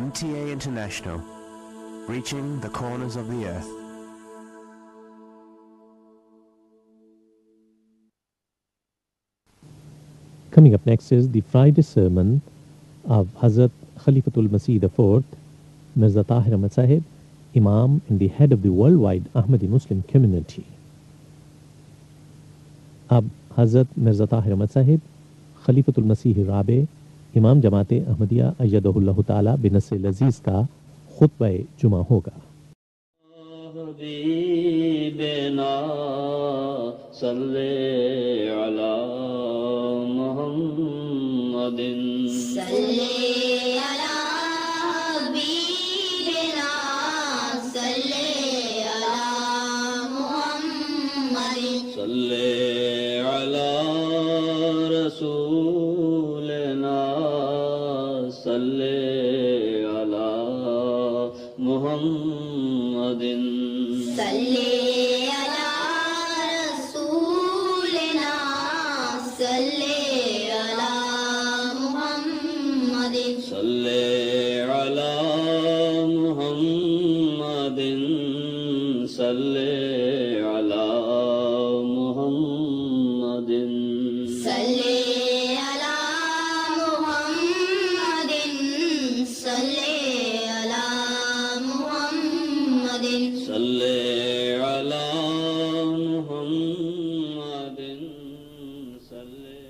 MTA International, reaching the corners of the earth. Coming up next is the Friday sermon of Hazrat Khalifatul Masih IV, Mirza Tahir Ahmad Sahib, Imam and the head of the worldwide Ahmadi Muslim community. اب حضرت مرزا طاہر احمد صاحب خلیفۃ المسیح الرابع امام جماعت احمدیہ ایدہ اللہ تعالی بنصر العزیز کا خطبہ جمعہ ہوگا. حبیبنا صلی علی محمد صلی علی حبیبنا صلی علی محمد صلی علی رسولنا صلی علی محمد صلی علی رسولنا صلی علی محمد صلی علی محمد صلی علی محمد صلی علی محمد صلی علی محمد صلی علی محمد صلی.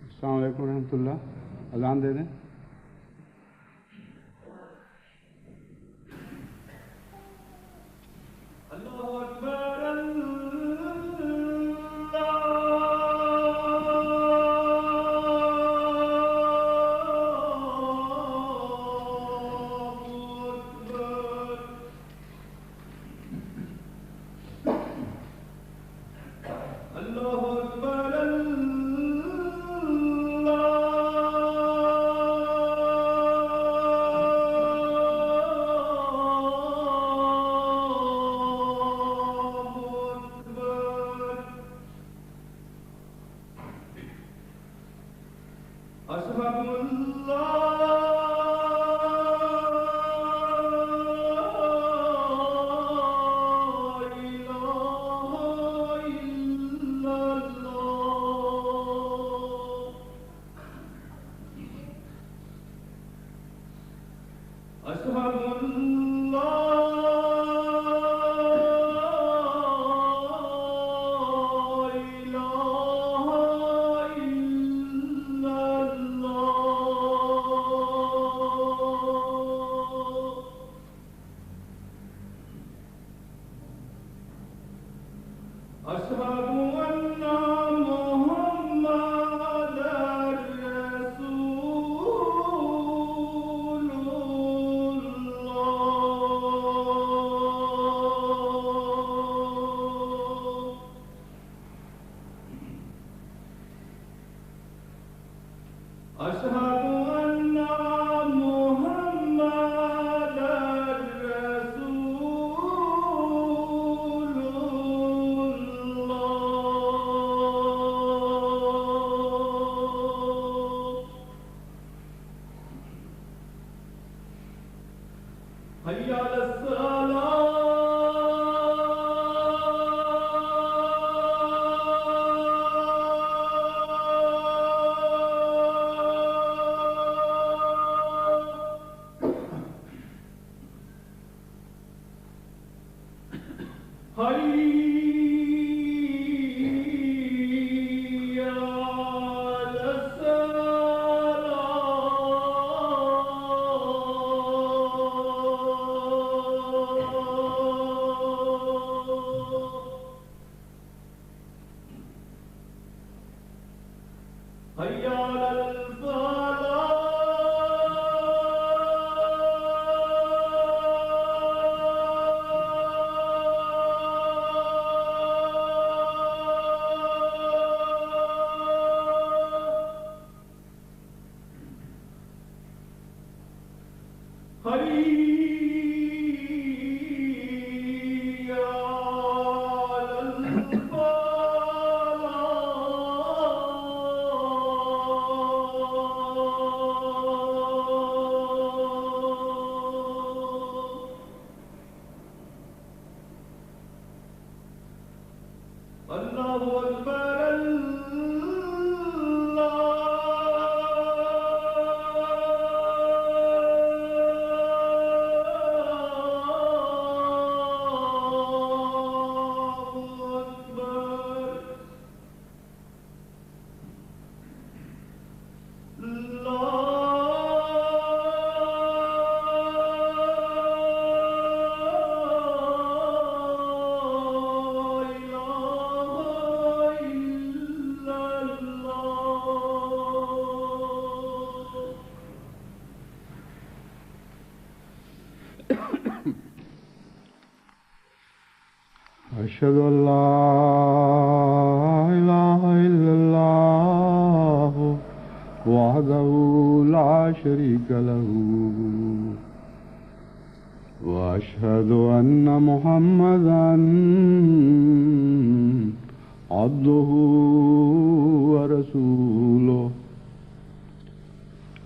السلام علیکم ورحمۃ اللہ. اذان دے دیں. Hallelujah. أشهد أن لا إله إلا الله وحده لا شريك له وأشهد أن محمدا عبده ورسوله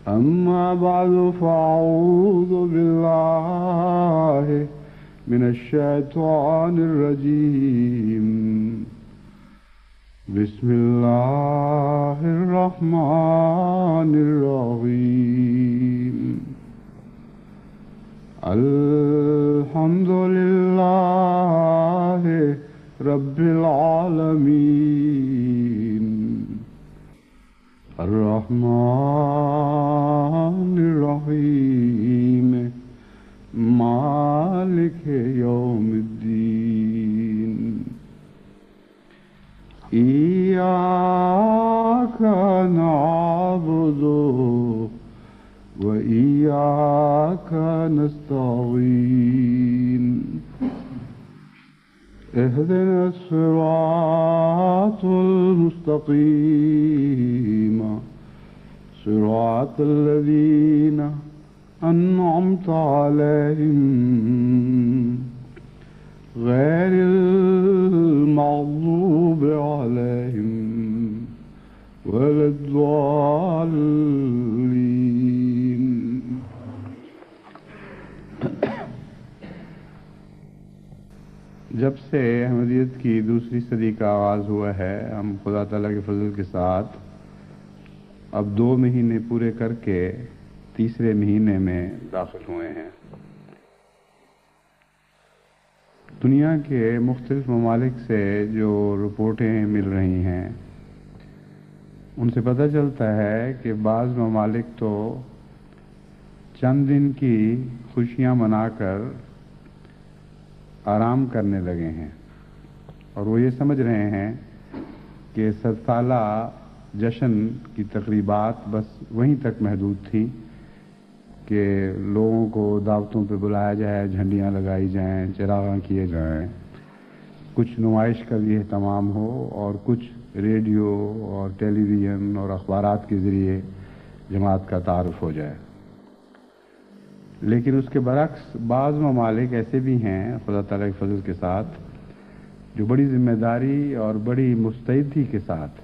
أما بعد فأعوذ بالله من الشيطان الرجيم بسم الله الرحمن الرحيم الحمد لله رب العالمين الرحمن الرحيم مالك يوم الدين إياك نعبد وإياك نستعين اهدنا الصراط المستقيم صراط الذين أنعمت عليهم غير المغضوب عليهم ولا الضالين. جب سے احمدیت کی دوسری صدی کا آغاز ہوا ہے، ہم خدا تعالیٰ کے فضل کے ساتھ اب 2 مہینے پورے کر کے تیسرے مہینے میں داخل ہوئے ہیں. دنیا کے مختلف ممالک سے جو رپورٹیں مل رہی ہیں ان سے پتہ چلتا ہے کہ بعض ممالک تو چند دن کی خوشیاں منا کر آرام کرنے لگے ہیں اور وہ یہ سمجھ رہے ہیں کہ 100 سالہ جشن کی تقریبات بس وہیں تک محدود تھی کہ لوگوں کو دعوتوں پہ بلایا جائے، جھنڈیاں لگائی جائیں، چراغاں کیے جائیں، کچھ نمائش کا بھی اہتمام ہو اور کچھ ریڈیو اور ٹیلی ویژن اور اخبارات کے ذریعے جماعت کا تعارف ہو جائے. لیکن اس کے برعکس بعض ممالک ایسے بھی ہیں خدا تعالیٰ کے فضل کے ساتھ جو بڑی ذمہ داری اور بڑی مستعدی کے ساتھ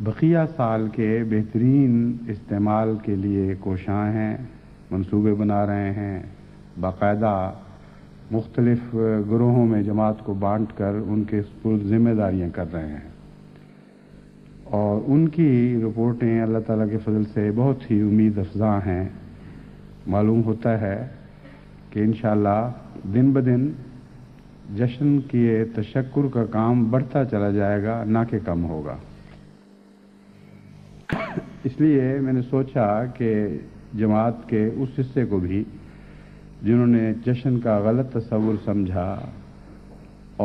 بقیہ سال کے بہترین استعمال کے لیے کوشاں ہیں، منصوبے بنا رہے ہیں، باقاعدہ مختلف گروہوں میں جماعت کو بانٹ کر ان کے سپرد ذمہ داریاں کر رہے ہیں اور ان کی رپورٹیں اللہ تعالیٰ کے فضل سے بہت ہی امید افزاں ہیں. معلوم ہوتا ہے کہ انشاءاللہ دن بدن جشن کے تشکر کا کام بڑھتا چلا جائے گا، نہ کہ کم ہوگا. اس لیے میں نے سوچا کہ جماعت کے اس حصے کو بھی جنہوں نے جشن کا غلط تصور سمجھا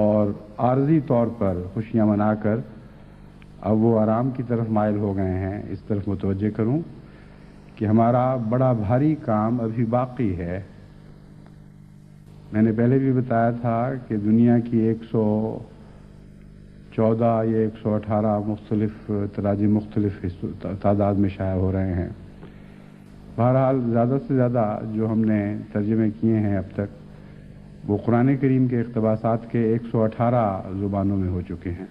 اور عارضی طور پر خوشیاں منا کر اب وہ آرام کی طرف مائل ہو گئے ہیں، اس طرف متوجہ کروں کہ ہمارا بڑا بھاری کام ابھی باقی ہے. میں نے پہلے بھی بتایا تھا کہ دنیا کی 114 یا 118 مختلف تراجم مختلف تعداد میں شائع ہو رہے ہیں. بہرحال زیادہ سے زیادہ جو ہم نے ترجمے کیے ہیں اب تک وہ قرآن کریم کے اقتباسات کے 118 زبانوں میں ہو چکے ہیں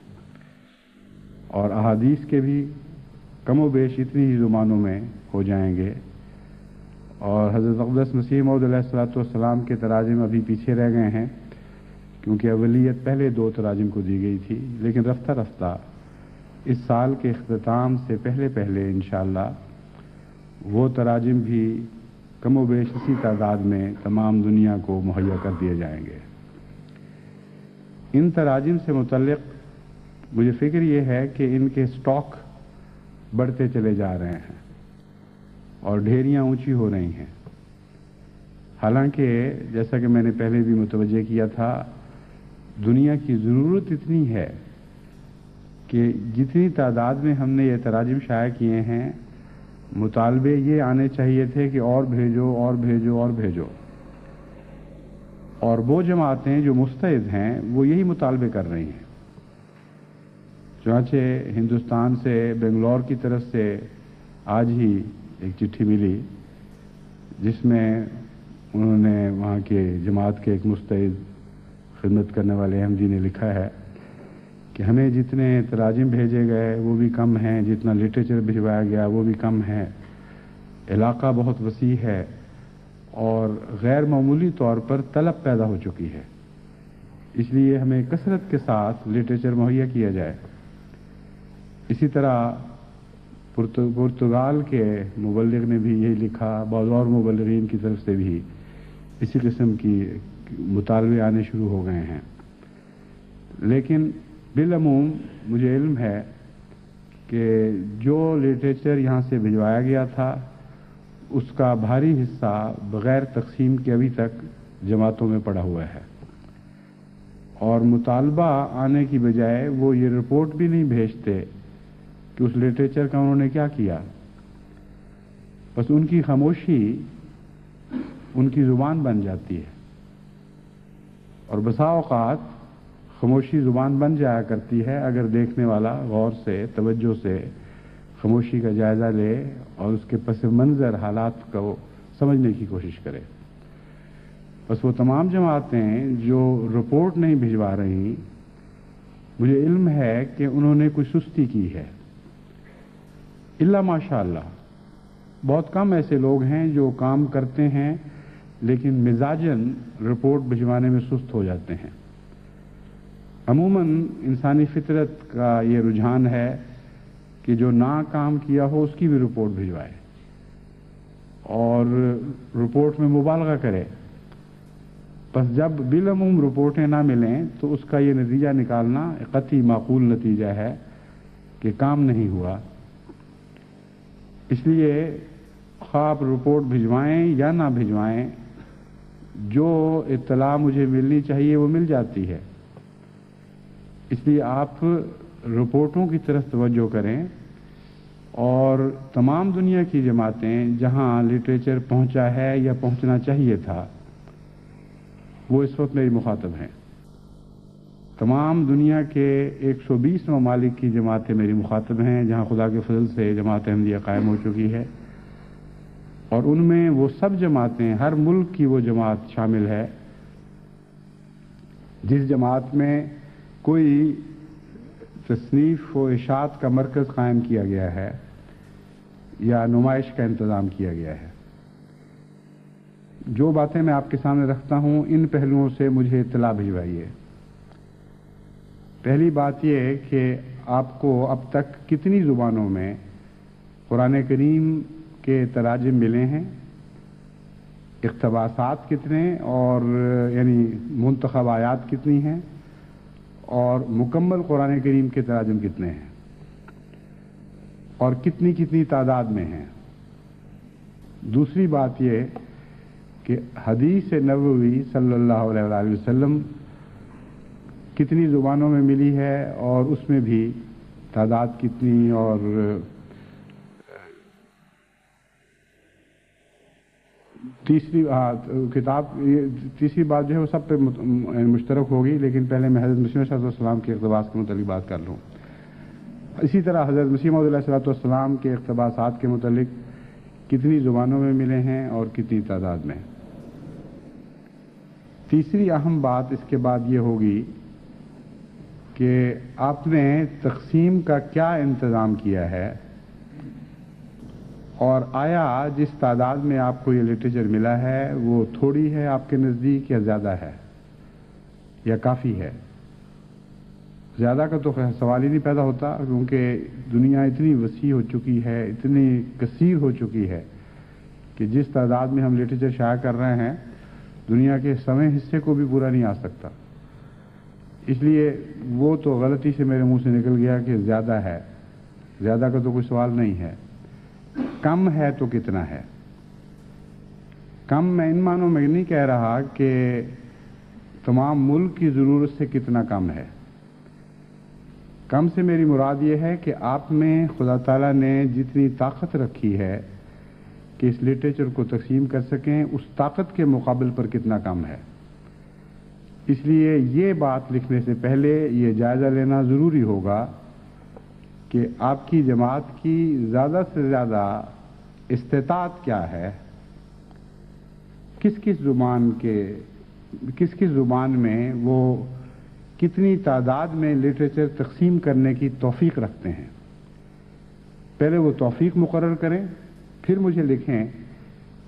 اور احادیث کے بھی کم و بیش اتنی ہی زبانوں میں ہو جائیں گے. اور حضرت اقدس مسیح موعود علیہ السلام کے تراجم ابھی پیچھے رہ گئے ہیں کیونکہ اولیت پہلے 2 تراجم کو دی گئی تھی، لیکن رفتہ رفتہ اس سال کے اختتام سے پہلے انشاءاللہ وہ تراجم بھی کم و بیش اسی تعداد میں تمام دنیا کو مہیا کر دیے جائیں گے. ان تراجم سے متعلق مجھے فکر یہ ہے کہ ان کے سٹاک بڑھتے چلے جا رہے ہیں اور ڈھیریاں اونچی ہو رہی ہیں. حالانکہ جیسا کہ میں نے پہلے بھی متوجہ کیا تھا، دنیا کی ضرورت اتنی ہے کہ جتنی تعداد میں ہم نے یہ تراجم شائع کیے ہیں، مطالبے یہ آنے چاہیے تھے کہ اور بھیجو اور بھیجو اور بھیجو. اور وہ جماعتیں جو مستعد ہیں وہ یہی مطالبے کر رہی ہیں. چنانچہ ہندوستان سے بنگلور کی طرف سے آج ہی ایک چٹھی ملی جس میں انہوں نے وہاں کے جماعت کے ایک مستعد خدمت کرنے والے احمدی نے لکھا ہے کہ ہمیں جتنے تراجم بھیجے گئے وہ بھی کم ہیں، جتنا لٹریچر بھجوایا گیا وہ بھی کم ہے، علاقہ بہت وسیع ہے اور غیر معمولی طور پر طلب پیدا ہو چکی ہے، اس لیے ہمیں کثرت کے ساتھ لٹریچر مہیا کیا جائے. اسی طرح پرتگال کے مبلغ نے بھی یہی لکھا، بعض اور مبلغین کی طرف سے بھی اسی قسم کی مطالبے آنے شروع ہو گئے ہیں. لیکن بالعموم مجھے علم ہے کہ جو لٹریچر یہاں سے بھجوایا گیا تھا اس کا بھاری حصہ بغیر تقسیم کے ابھی تک جماعتوں میں پڑا ہوا ہے، اور مطالبہ آنے کی بجائے وہ یہ رپورٹ بھی نہیں بھیجتے کہ اس لٹریچر کا انہوں نے کیا کیا. بس ان کی خاموشی ان کی زبان بن جاتی ہے، اور بسا اوقات خاموشی زبان بن جایا کرتی ہے اگر دیکھنے والا غور سے توجہ سے خاموشی کا جائزہ لے اور اس کے پس منظر حالات کو سمجھنے کی کوشش کرے. بس وہ تمام جماعتیں جو رپورٹ نہیں بھجوا رہی، مجھے علم ہے کہ انہوں نے کوئی سستی کی ہے. الا ماشاء اللہ بہت کم ایسے لوگ ہیں جو کام کرتے ہیں لیکن مزاجن رپورٹ بھجوانے میں سست ہو جاتے ہیں. عموماً انسانی فطرت کا یہ رجحان ہے کہ جو نہ کام کیا ہو اس کی بھی رپورٹ بھجوائے اور رپورٹ میں مبالغہ کرے. بس جب بالعموم رپورٹیں نہ ملیں تو اس کا یہ نتیجہ نکالنا قطعی معقول نتیجہ ہے کہ کام نہیں ہوا. اس لیے خواہ آپ رپورٹ بھجوائیں یا نہ بھجوائیں، جو اطلاع مجھے ملنی چاہیے وہ مل جاتی ہے. اس لیے آپ رپورٹوں کی طرف توجہ کریں، اور تمام دنیا کی جماعتیں جہاں لٹریچر پہنچا ہے یا پہنچنا چاہیے تھا وہ اس وقت میری مخاطب ہیں. تمام دنیا کے 120 ممالک کی جماعتیں میری مخاطب ہیں جہاں خدا کے فضل سے جماعت احمدیہ قائم ہو چکی ہے، اور ان میں وہ سب جماعتیں، ہر ملک کی وہ جماعت شامل ہے جس جماعت میں کوئی تصنیف و اشاعت کا مرکز قائم کیا گیا ہے یا نمائش کا انتظام کیا گیا ہے. جو باتیں میں آپ کے سامنے رکھتا ہوں ان پہلوؤں سے مجھے اطلاع بھجوائیے. پہلی بات یہ کہ آپ کو اب تک کتنی زبانوں میں قرآن کریم کے تراجم ملے ہیں، اقتباسات کتنے، اور یعنی منتخب آیات کتنی ہیں، اور مکمل قرآن کریم کے تراجم کتنے ہیں، اور کتنی کتنی تعداد میں ہیں. دوسری بات یہ کہ حدیث نبوی صلی اللہ علیہ وآلہ وسلم کتنی زبانوں میں ملی ہے اور اس میں بھی تعداد کتنی، اور تیسری بات جو ہے وہ سب پہ مشترک ہوگی، لیکن پہلے میں حضرت مسیح علیہ السلام کے اقتباس کے متعلق بات کر لوں. اسی طرح حضرت مسیح موعود علیہ السلام کے اقتباسات کے متعلق کتنی زبانوں میں ملے ہیں اور کتنی تعداد میں. تیسری اہم بات اس کے بعد یہ ہوگی کہ آپ نے تقسیم کا کیا انتظام کیا ہے، اور آیا جس تعداد میں آپ کو یہ لٹریچر ملا ہے وہ تھوڑی ہے آپ کے نزدیک یا زیادہ ہے یا کافی ہے. زیادہ کا تو سوال ہی نہیں پیدا ہوتا، کیونکہ دنیا اتنی وسیع ہو چکی ہے، اتنی کثیر ہو چکی ہے کہ جس تعداد میں ہم لٹریچر شائع کر رہے ہیں دنیا کے سویں حصے کو بھی پورا نہیں آ سکتا. اس لیے وہ تو غلطی سے میرے منہ سے نکل گیا کہ زیادہ ہے. زیادہ کا تو کوئی سوال نہیں ہے. کم ہے تو کتنا ہے؟ کم میں ان معنوں میں نہیں کہہ رہا کہ تمام ملک کی ضرورت سے کتنا کم ہے. کم سے میری مراد یہ ہے کہ آپ میں خدا تعالیٰ نے جتنی طاقت رکھی ہے کہ اس لٹریچر کو تقسیم کر سکیں، اس طاقت کے مقابل پر کتنا کم ہے. اس لیے یہ بات لکھنے سے پہلے یہ جائزہ لینا ضروری ہوگا کہ آپ کی جماعت کی زیادہ سے زیادہ استطاعت کیا ہے، کس کس زبان میں وہ کتنی تعداد میں لٹریچر تقسیم کرنے کی توفیق رکھتے ہیں۔ پہلے وہ توفیق مقرر کریں، پھر مجھے لکھیں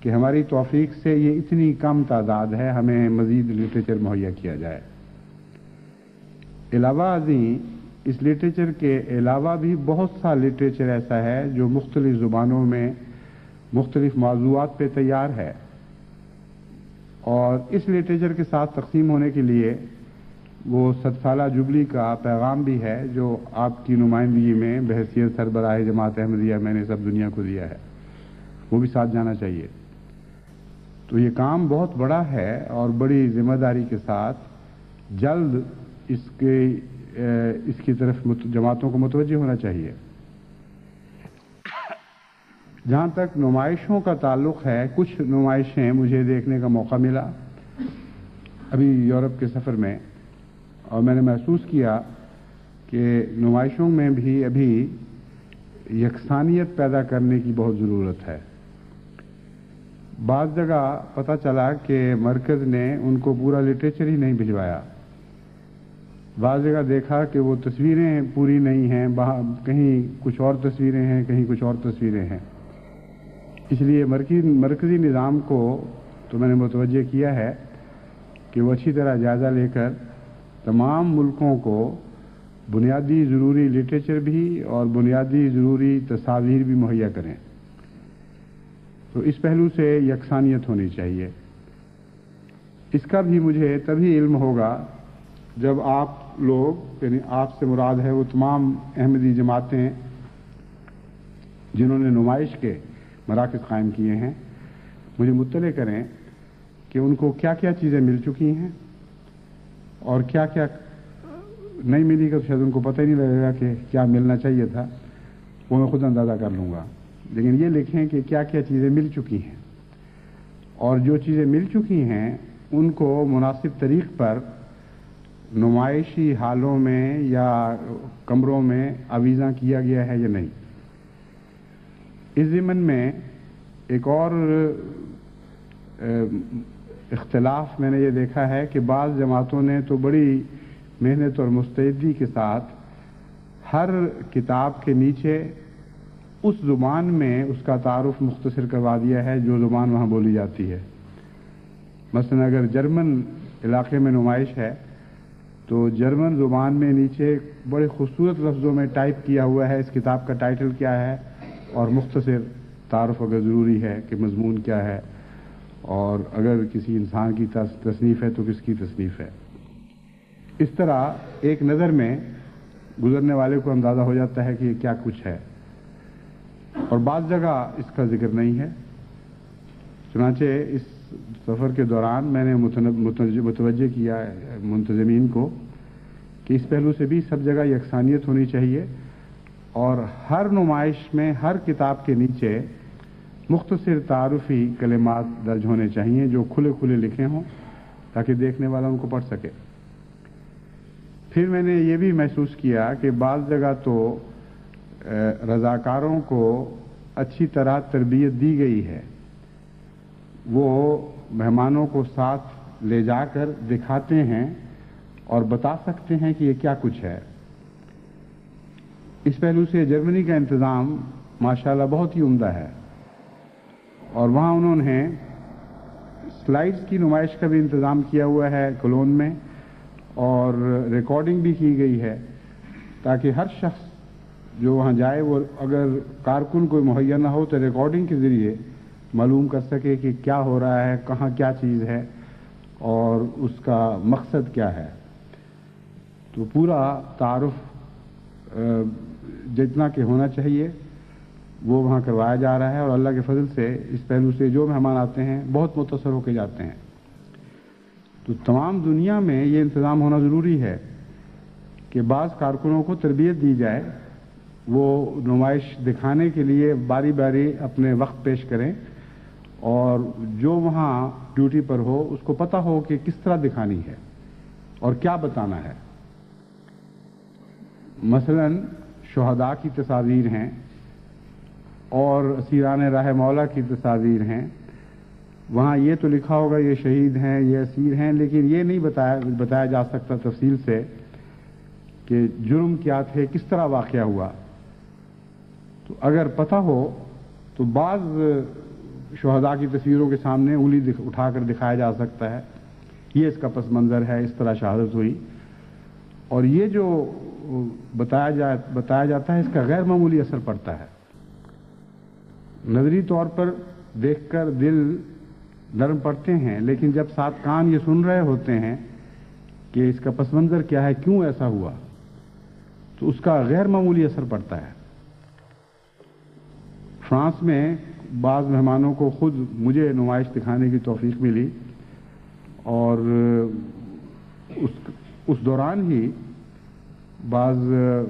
کہ ہماری توفیق سے یہ اتنی کم تعداد ہے، ہمیں مزید لٹریچر مہیا کیا جائے۔ علاوہ ازیں اس لٹریچر کے علاوہ بھی بہت سا لٹریچر ایسا ہے جو مختلف زبانوں میں مختلف موضوعات پہ تیار ہے، اور اس لٹریچر کے ساتھ تقسیم ہونے کے لیے وہ 100 سالہ جبلی کا پیغام بھی ہے جو آپ کی نمائندگی میں بحیثیت سربراہ جماعت احمدیہ میں نے سب دنیا کو دیا ہے، وہ بھی ساتھ جانا چاہیے۔ تو یہ کام بہت بڑا ہے اور بڑی ذمہ داری کے ساتھ جلد اس کی طرف جماعتوں کو متوجہ ہونا چاہیے۔ جہاں تک نمائشوں کا تعلق ہے، کچھ نمائشیں مجھے دیکھنے کا موقع ملا ابھی یورپ کے سفر میں، اور میں نے محسوس کیا کہ نمائشوں میں بھی ابھی یکسانیت پیدا کرنے کی بہت ضرورت ہے۔ بعض جگہ پتہ چلا کہ مرکز نے ان کو پورا لٹریچر ہی نہیں بھجوایا، بعض جگہ دیکھا کہ وہ تصویریں پوری نہیں ہیں، کہیں کچھ اور تصویریں ہیں، کہیں کچھ اور تصویریں ہیں۔ اس لیے مرکزی نظام کو تو میں نے متوجہ کیا ہے کہ وہ اچھی طرح جائزہ لے کر تمام ملکوں کو بنیادی ضروری لٹریچر بھی اور بنیادی ضروری تصاویر بھی مہیا کریں۔ تو اس پہلو سے یکسانیت ہونی چاہیے۔ اس کا بھی مجھے تبھی علم ہوگا جب آپ لوگ، یعنی آپ سے مراد ہے وہ تمام احمدی جماعتیں جنہوں نے نمائش کے مراکز قائم کیے ہیں، مجھے مطلع کریں کہ ان کو کیا کیا چیزیں مل چکی ہیں اور کیا کیا نہیں ملی، کہ شاید ان کو پتہ ہی نہیں لگے گا کہ کیا ملنا چاہیے تھا، وہ میں خود اندازہ کر لوں گا۔ لیکن یہ لکھیں کہ کیا کیا چیزیں مل چکی ہیں، اور جو چیزیں مل چکی ہیں ان کو مناسب طریق پر نمائشی حالوں میں یا کمروں میں آویزاں کیا گیا ہے یا نہیں۔ اس ضمن میں ایک اور اختلاف میں نے یہ دیکھا ہے کہ بعض جماعتوں نے تو بڑی محنت اور مستعدی کے ساتھ ہر کتاب کے نیچے اس زبان میں اس کا تعارف مختصر کروا دیا ہے جو زبان وہاں بولی جاتی ہے۔ مثلا اگر جرمن علاقے میں نمائش ہے تو جرمن زبان میں نیچے بڑے خوبصورت لفظوں میں ٹائپ کیا ہوا ہے اس کتاب کا ٹائٹل کیا ہے، اور مختصر تعارف اگر ضروری ہے کہ مضمون کیا ہے، اور اگر کسی انسان کی تصنیف ہے تو کس کی تصنیف ہے۔ اس طرح ایک نظر میں گزرنے والے کو اندازہ ہو جاتا ہے کہ یہ کیا کچھ ہے، اور بعض جگہ اس کا ذکر نہیں ہے۔ چنانچہ اس سفر کے دوران میں نے متوجہ کیا منتظمین کو کہ اس پہلو سے بھی سب جگہ یکسانیت ہونی چاہیے، اور ہر نمائش میں ہر کتاب کے نیچے مختصر تعارفی کلمات درج ہونے چاہیے جو کھلے کھلے لکھے ہوں تاکہ دیکھنے والا ان کو پڑھ سکے۔ پھر میں نے یہ بھی محسوس کیا کہ بعض جگہ تو رضاکاروں کو اچھی طرح تربیت دی گئی ہے، وہ مہمانوں کو ساتھ لے جا کر دکھاتے ہیں اور بتا سکتے ہیں کہ یہ کیا کچھ ہے۔ اس پہلو سے جرمنی کا انتظام ماشاءاللہ بہت ہی عمدہ ہے، اور وہاں انہوں نے سلائیڈز کی نمائش کا بھی انتظام کیا ہوا ہے کولون میں، اور ریکارڈنگ بھی کی گئی ہے تاکہ ہر شخص جو وہاں جائے وہ اگر کارکن کوئی مہیا نہ ہو تو ریکارڈنگ کے ذریعے معلوم کر سکے کہ کیا ہو رہا ہے، کہاں کیا چیز ہے اور اس کا مقصد کیا ہے۔ تو پورا تعارف جتنا کہ ہونا چاہیے وہ وہاں کروایا جا رہا ہے، اور اللہ کے فضل سے اس پہلو سے جو مہمان آتے ہیں بہت متاثر ہو کے جاتے ہیں۔ تو تمام دنیا میں یہ انتظام ہونا ضروری ہے کہ بعض کارکنوں کو تربیت دی جائے، وہ نمائش دکھانے کے لیے باری باری اپنے وقت پیش کریں، اور جو وہاں ڈیوٹی پر ہو اس کو پتہ ہو کہ کس طرح دکھانی ہے، اور کیا بتانا ہے. مثلا شہداء کی تصاویر ہیں اور اسیران راہ مولا کی تصاویر ہیں. وہاں یہ تو لکھا ہوگا یہ شہید ہیں، یہ اسیر ہیں، لیکن یہ نہیں بتایا جا سکتا تفصیل سے کہ جرم کیا تھے، کس طرح واقعہ ہوا. تو اگر پتہ ہو تو بعض شہداء کی تصویروں کے سامنے انگلی اٹھا کر دکھایا جا سکتا ہے، یہ اس کا پس منظر ہے، اس طرح شہادت ہوئی. اور یہ جو بتایا جاتا ہے اس کا غیر معمولی اثر پڑتا ہے. نظری طور پر دیکھ کر دل نرم پڑتے ہیں، لیکن جب ساتھ کان یہ سن رہے ہوتے ہیں کہ اس کا پس منظر کیا ہے، کیوں ایسا ہوا، تو اس کا غیر معمولی اثر پڑتا ہے. فرانس میں بعض مہمانوں کو خود مجھے نمائش دکھانے کی توفیق ملی، اور اس دوران ہی بعض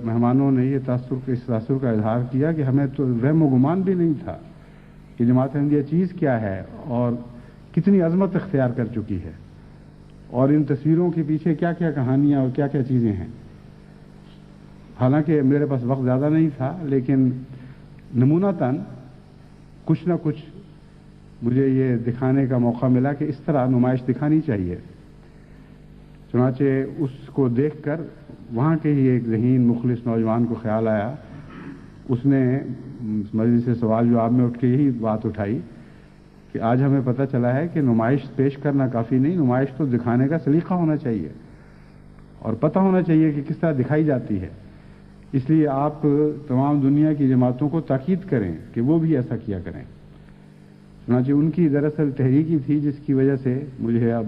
مہمانوں نے اس تاثر کا اظہار کیا کہ ہمیں تو وہم و گمان بھی نہیں تھا کہ جماعت احمدیہ چیز کیا ہے اور کتنی عظمت اختیار کر چکی ہے، اور ان تصویروں کے پیچھے کیا کیا کہانیاں اور کیا کیا چیزیں ہیں. حالانکہ میرے پاس وقت زیادہ نہیں تھا، لیکن نمونتاً کچھ نہ کچھ مجھے یہ دکھانے کا موقع ملا کہ اس طرح نمائش دکھانی چاہیے. چنانچہ اس کو دیکھ کر وہاں کے ہی ایک ذہین مخلص نوجوان کو خیال آیا. اس نے مجلس سے سوال جواب میں اٹھ کے یہی بات اٹھائی کہ آج ہمیں پتہ چلا ہے کہ نمائش پیش کرنا کافی نہیں، نمائش تو دکھانے کا سلیقہ ہونا چاہیے اور پتہ ہونا چاہیے کہ کس طرح دکھائی جاتی ہے. اس لیے آپ تمام دنیا کی جماعتوں کو تاکید کریں کہ وہ بھی ایسا کیا کریں. چنانچہ ان کی دراصل تحریکی تھی جس کی وجہ سے مجھے اب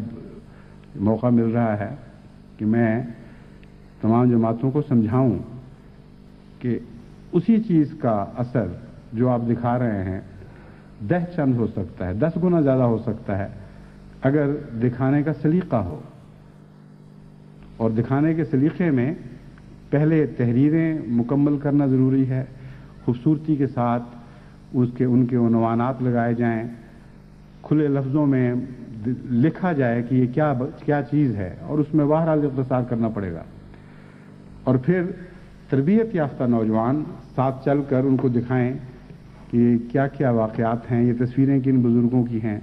موقع مل رہا ہے کہ میں تمام جماعتوں کو سمجھاؤں کہ اسی چیز کا اثر جو آپ دکھا رہے ہیں 10 چند ہو سکتا ہے، 10 گنا زیادہ ہو سکتا ہے اگر دکھانے کا سلیقہ ہو. اور دکھانے کے سلیقے میں پہلے تحریریں مکمل کرنا ضروری ہے، خوبصورتی کے ساتھ ان کے عنوانات لگائے جائیں، کھلے لفظوں میں لکھا جائے کہ یہ کیا چیز ہے، اور اس میں بہرحال اختصار کرنا پڑے گا. اور پھر تربیت یافتہ نوجوان ساتھ چل کر ان کو دکھائیں کہ کیا کیا واقعات ہیں، یہ تصویریں کن بزرگوں کی ہیں.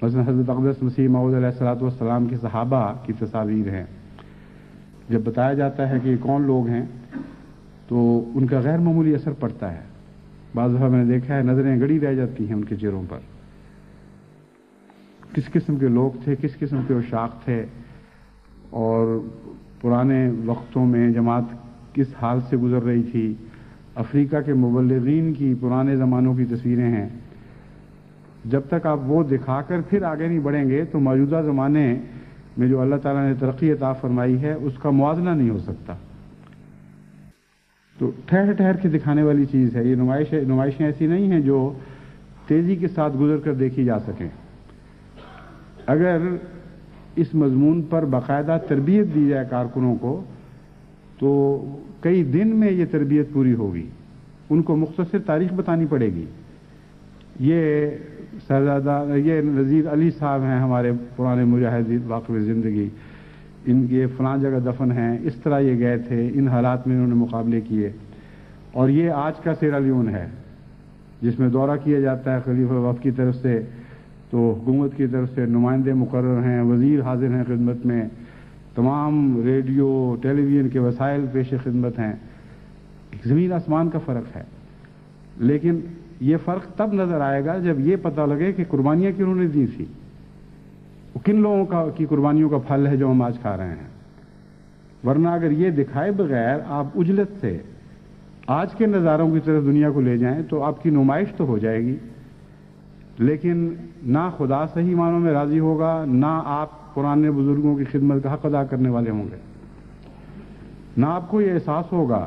مثلا حضرت اقدس مسیح موعود علیہ الصلوۃ والسلام کے صحابہ کی تصاویر ہیں. جب بتایا جاتا ہے کہ یہ کون لوگ ہیں تو ان کا غیر معمولی اثر پڑتا ہے. بعض دفعہ میں نے دیکھا ہے نظریں گڑی رہ جاتی ہیں ان کے چہروں پر. کس قسم کے لوگ تھے، کس قسم کے عشاق تھے، اور پرانے وقتوں میں جماعت کس حال سے گزر رہی تھی. افریقہ کے مبلغین کی پرانے زمانوں کی تصویریں ہیں. جب تک آپ وہ دکھا کر پھر آگے نہیں بڑھیں گے تو موجودہ زمانے میں جو اللہ تعالیٰ نے ترقی عطا فرمائی ہے اس کا موازنہ نہیں ہو سکتا. تو ٹھہر ٹھہر کے دکھانے والی چیز ہے. یہ نمائشیں ایسی نہیں ہیں جو تیزی کے ساتھ گزر کر دیکھی جا سکیں. اگر اس مضمون پر باقاعدہ تربیت دی جائے کارکنوں کو تو کئی دن میں یہ تربیت پوری ہوگی. ان کو مختصر تاریخ بتانی پڑے گی. یہ نذیر علی صاحب ہیں ہمارے پرانے مجاہد واقف زندگی، ان کے فلاں جگہ دفن ہیں، اس طرح یہ گئے تھے، ان حالات میں انہوں نے مقابلے کیے. اور یہ آج کا سیرا لیون ہے جس میں دورہ کیا جاتا ہے خلیفہ وفد کی طرف سے، تو حکومت کی طرف سے نمائندے مقرر ہیں، وزیر حاضر ہیں خدمت میں، تمام ریڈیو ٹیلی ویژن کے وسائل پیش خدمت ہیں. زمین آسمان کا فرق ہے. لیکن یہ فرق تب نظر آئے گا جب یہ پتہ لگے کہ قربانیاں کنہوں نے دی تھی، کن لوگوں کی قربانیوں کا پھل ہے جو ہم آج کھا رہے ہیں. ورنہ اگر یہ دکھائے بغیر آپ اجلت سے آج کے نظاروں کی طرف دنیا کو لے جائیں تو آپ کی نمائش تو ہو جائے گی، لیکن نہ خدا صحیح معنوں میں راضی ہوگا، نہ آپ پرانے بزرگوں کی خدمت کا حق ادا کرنے والے ہوں گے، نہ آپ کو یہ احساس ہوگا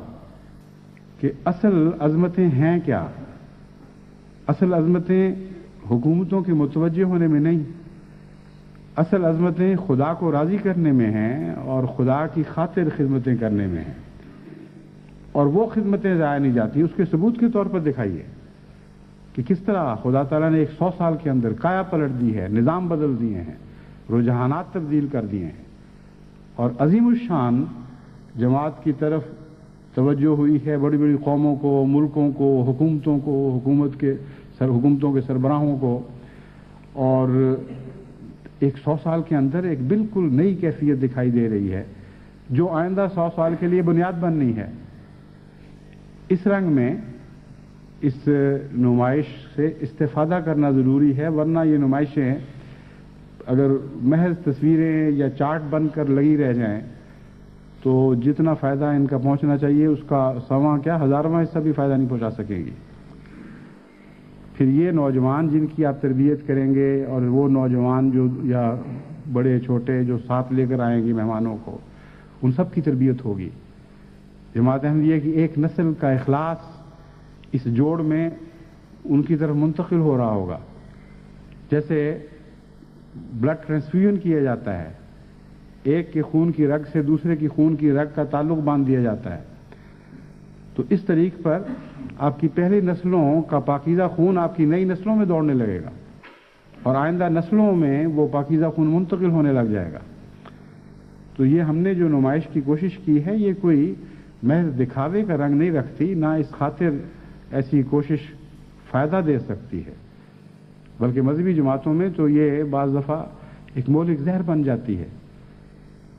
کہ اصل عظمتیں ہیں کیا. اصل عظمتیں حکومتوں کے متوجہ ہونے میں نہیں، اصل عظمتیں خدا کو راضی کرنے میں ہیں اور خدا کی خاطر خدمتیں کرنے میں ہیں. اور وہ خدمتیں ضائع نہیں جاتی. اس کے ثبوت کے طور پر دکھائیے کہ کس طرح خدا تعالیٰ نے 100 سال کے اندر کایا پلٹ دی ہے، نظام بدل دیے ہیں، رجحانات تبدیل کر دیے ہیں. اور عظیم الشان جماعت کی طرف توجہ ہوئی ہے، بڑی بڑی قوموں کو، ملکوں کو، حکومتوں کو، حکومتوں کے سربراہوں کو، اور ایک 100 سال کے اندر ایک بالکل نئی کیفیت دکھائی دے رہی ہے جو آئندہ 100 سال کے لیے بنیاد بننی ہے۔ اس رنگ میں اس نمائش سے استفادہ کرنا ضروری ہے، ورنہ یہ نمائشیں اگر محض تصویریں یا چارٹ بن کر لگی رہ جائیں تو جتنا فائدہ ان کا پہنچنا چاہیے اس کا 100واں کیا 1000واں حصہ بھی فائدہ نہیں پہنچا سکیں گی۔ پھر یہ نوجوان جن کی آپ تربیت کریں گے، اور وہ نوجوان جو یا بڑے چھوٹے جو ساتھ لے کر آئیں گے مہمانوں کو، ان سب کی تربیت ہوگی۔ جماعت احمدیہ کی ایک نسل کا اخلاص اس جوڑ میں ان کی طرف منتقل ہو رہا ہوگا، جیسے بلڈ ٹرانسفیوژن کیا جاتا ہے، ایک کے خون کی رگ سے دوسرے کی خون کی رگ کا تعلق باندھ دیا جاتا ہے، تو اس طریق پر آپ کی پہلی نسلوں کا پاکیزہ خون آپ کی نئی نسلوں میں دوڑنے لگے گا، اور آئندہ نسلوں میں وہ پاکیزہ خون منتقل ہونے لگ جائے گا۔ تو یہ ہم نے جو نمائش کی کوشش کی ہے، یہ کوئی محض دکھاوے کا رنگ نہیں رکھتی، نہ اس خاطر ایسی کوشش فائدہ دے سکتی ہے، بلکہ مذہبی جماعتوں میں تو یہ بعض دفعہ ایک مہلک زہر بن جاتی ہے۔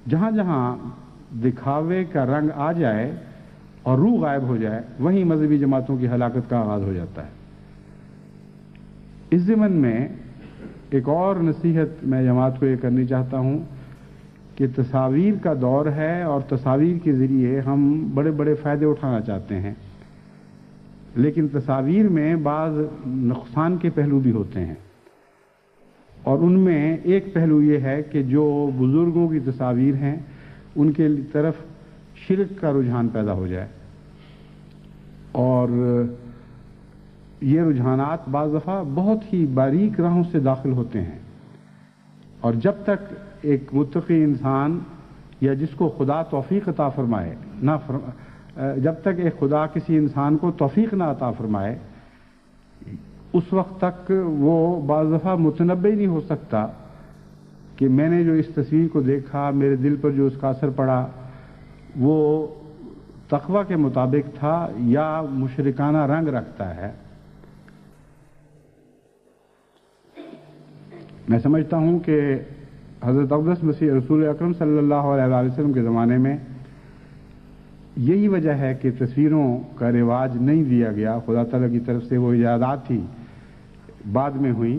جہاں جہاں دکھاوے کا رنگ آ جائے اور روح غائب ہو جائے، وہیں مذہبی جماعتوں کی ہلاکت کا آغاز ہو جاتا ہے۔ اس ضمن میں ایک اور نصیحت میں جماعت کو یہ کرنی چاہتا ہوں کہ تصاویر کا دور ہے، اور تصاویر کے ذریعے ہم بڑے بڑے فائدے اٹھانا چاہتے ہیں، لیکن تصاویر میں بعض نقصان کے پہلو بھی ہوتے ہیں، اور ان میں ایک پہلو یہ ہے کہ جو بزرگوں کی تصاویر ہیں ان کے طرف شرک کا رجحان پیدا ہو جائے، اور یہ رجحانات بعض دفعہ بہت ہی باریک راہوں سے داخل ہوتے ہیں، اور جب تک ایک متقی انسان یا جس کو خدا توفیق عطا فرمائے جب تک ایک خدا کسی انسان کو توفیق نہ عطا فرمائے، اس وقت تک وہ بعض دفعہ متنبع نہیں ہو سکتا کہ میں نے جو اس تصویر کو دیکھا، میرے دل پر جو اس کا اثر پڑا، وہ تقوی کے مطابق تھا یا مشرکانہ رنگ رکھتا ہے۔ میں سمجھتا ہوں کہ حضرت اقدس مسیح رسول اکرم صلی اللہ علیہ وسلم کے زمانے میں یہی وجہ ہے کہ تصویروں کا رواج نہیں دیا گیا۔ خدا تعالیٰ کی طرف سے وہ ایجادات تھی بعد میں ہوئی،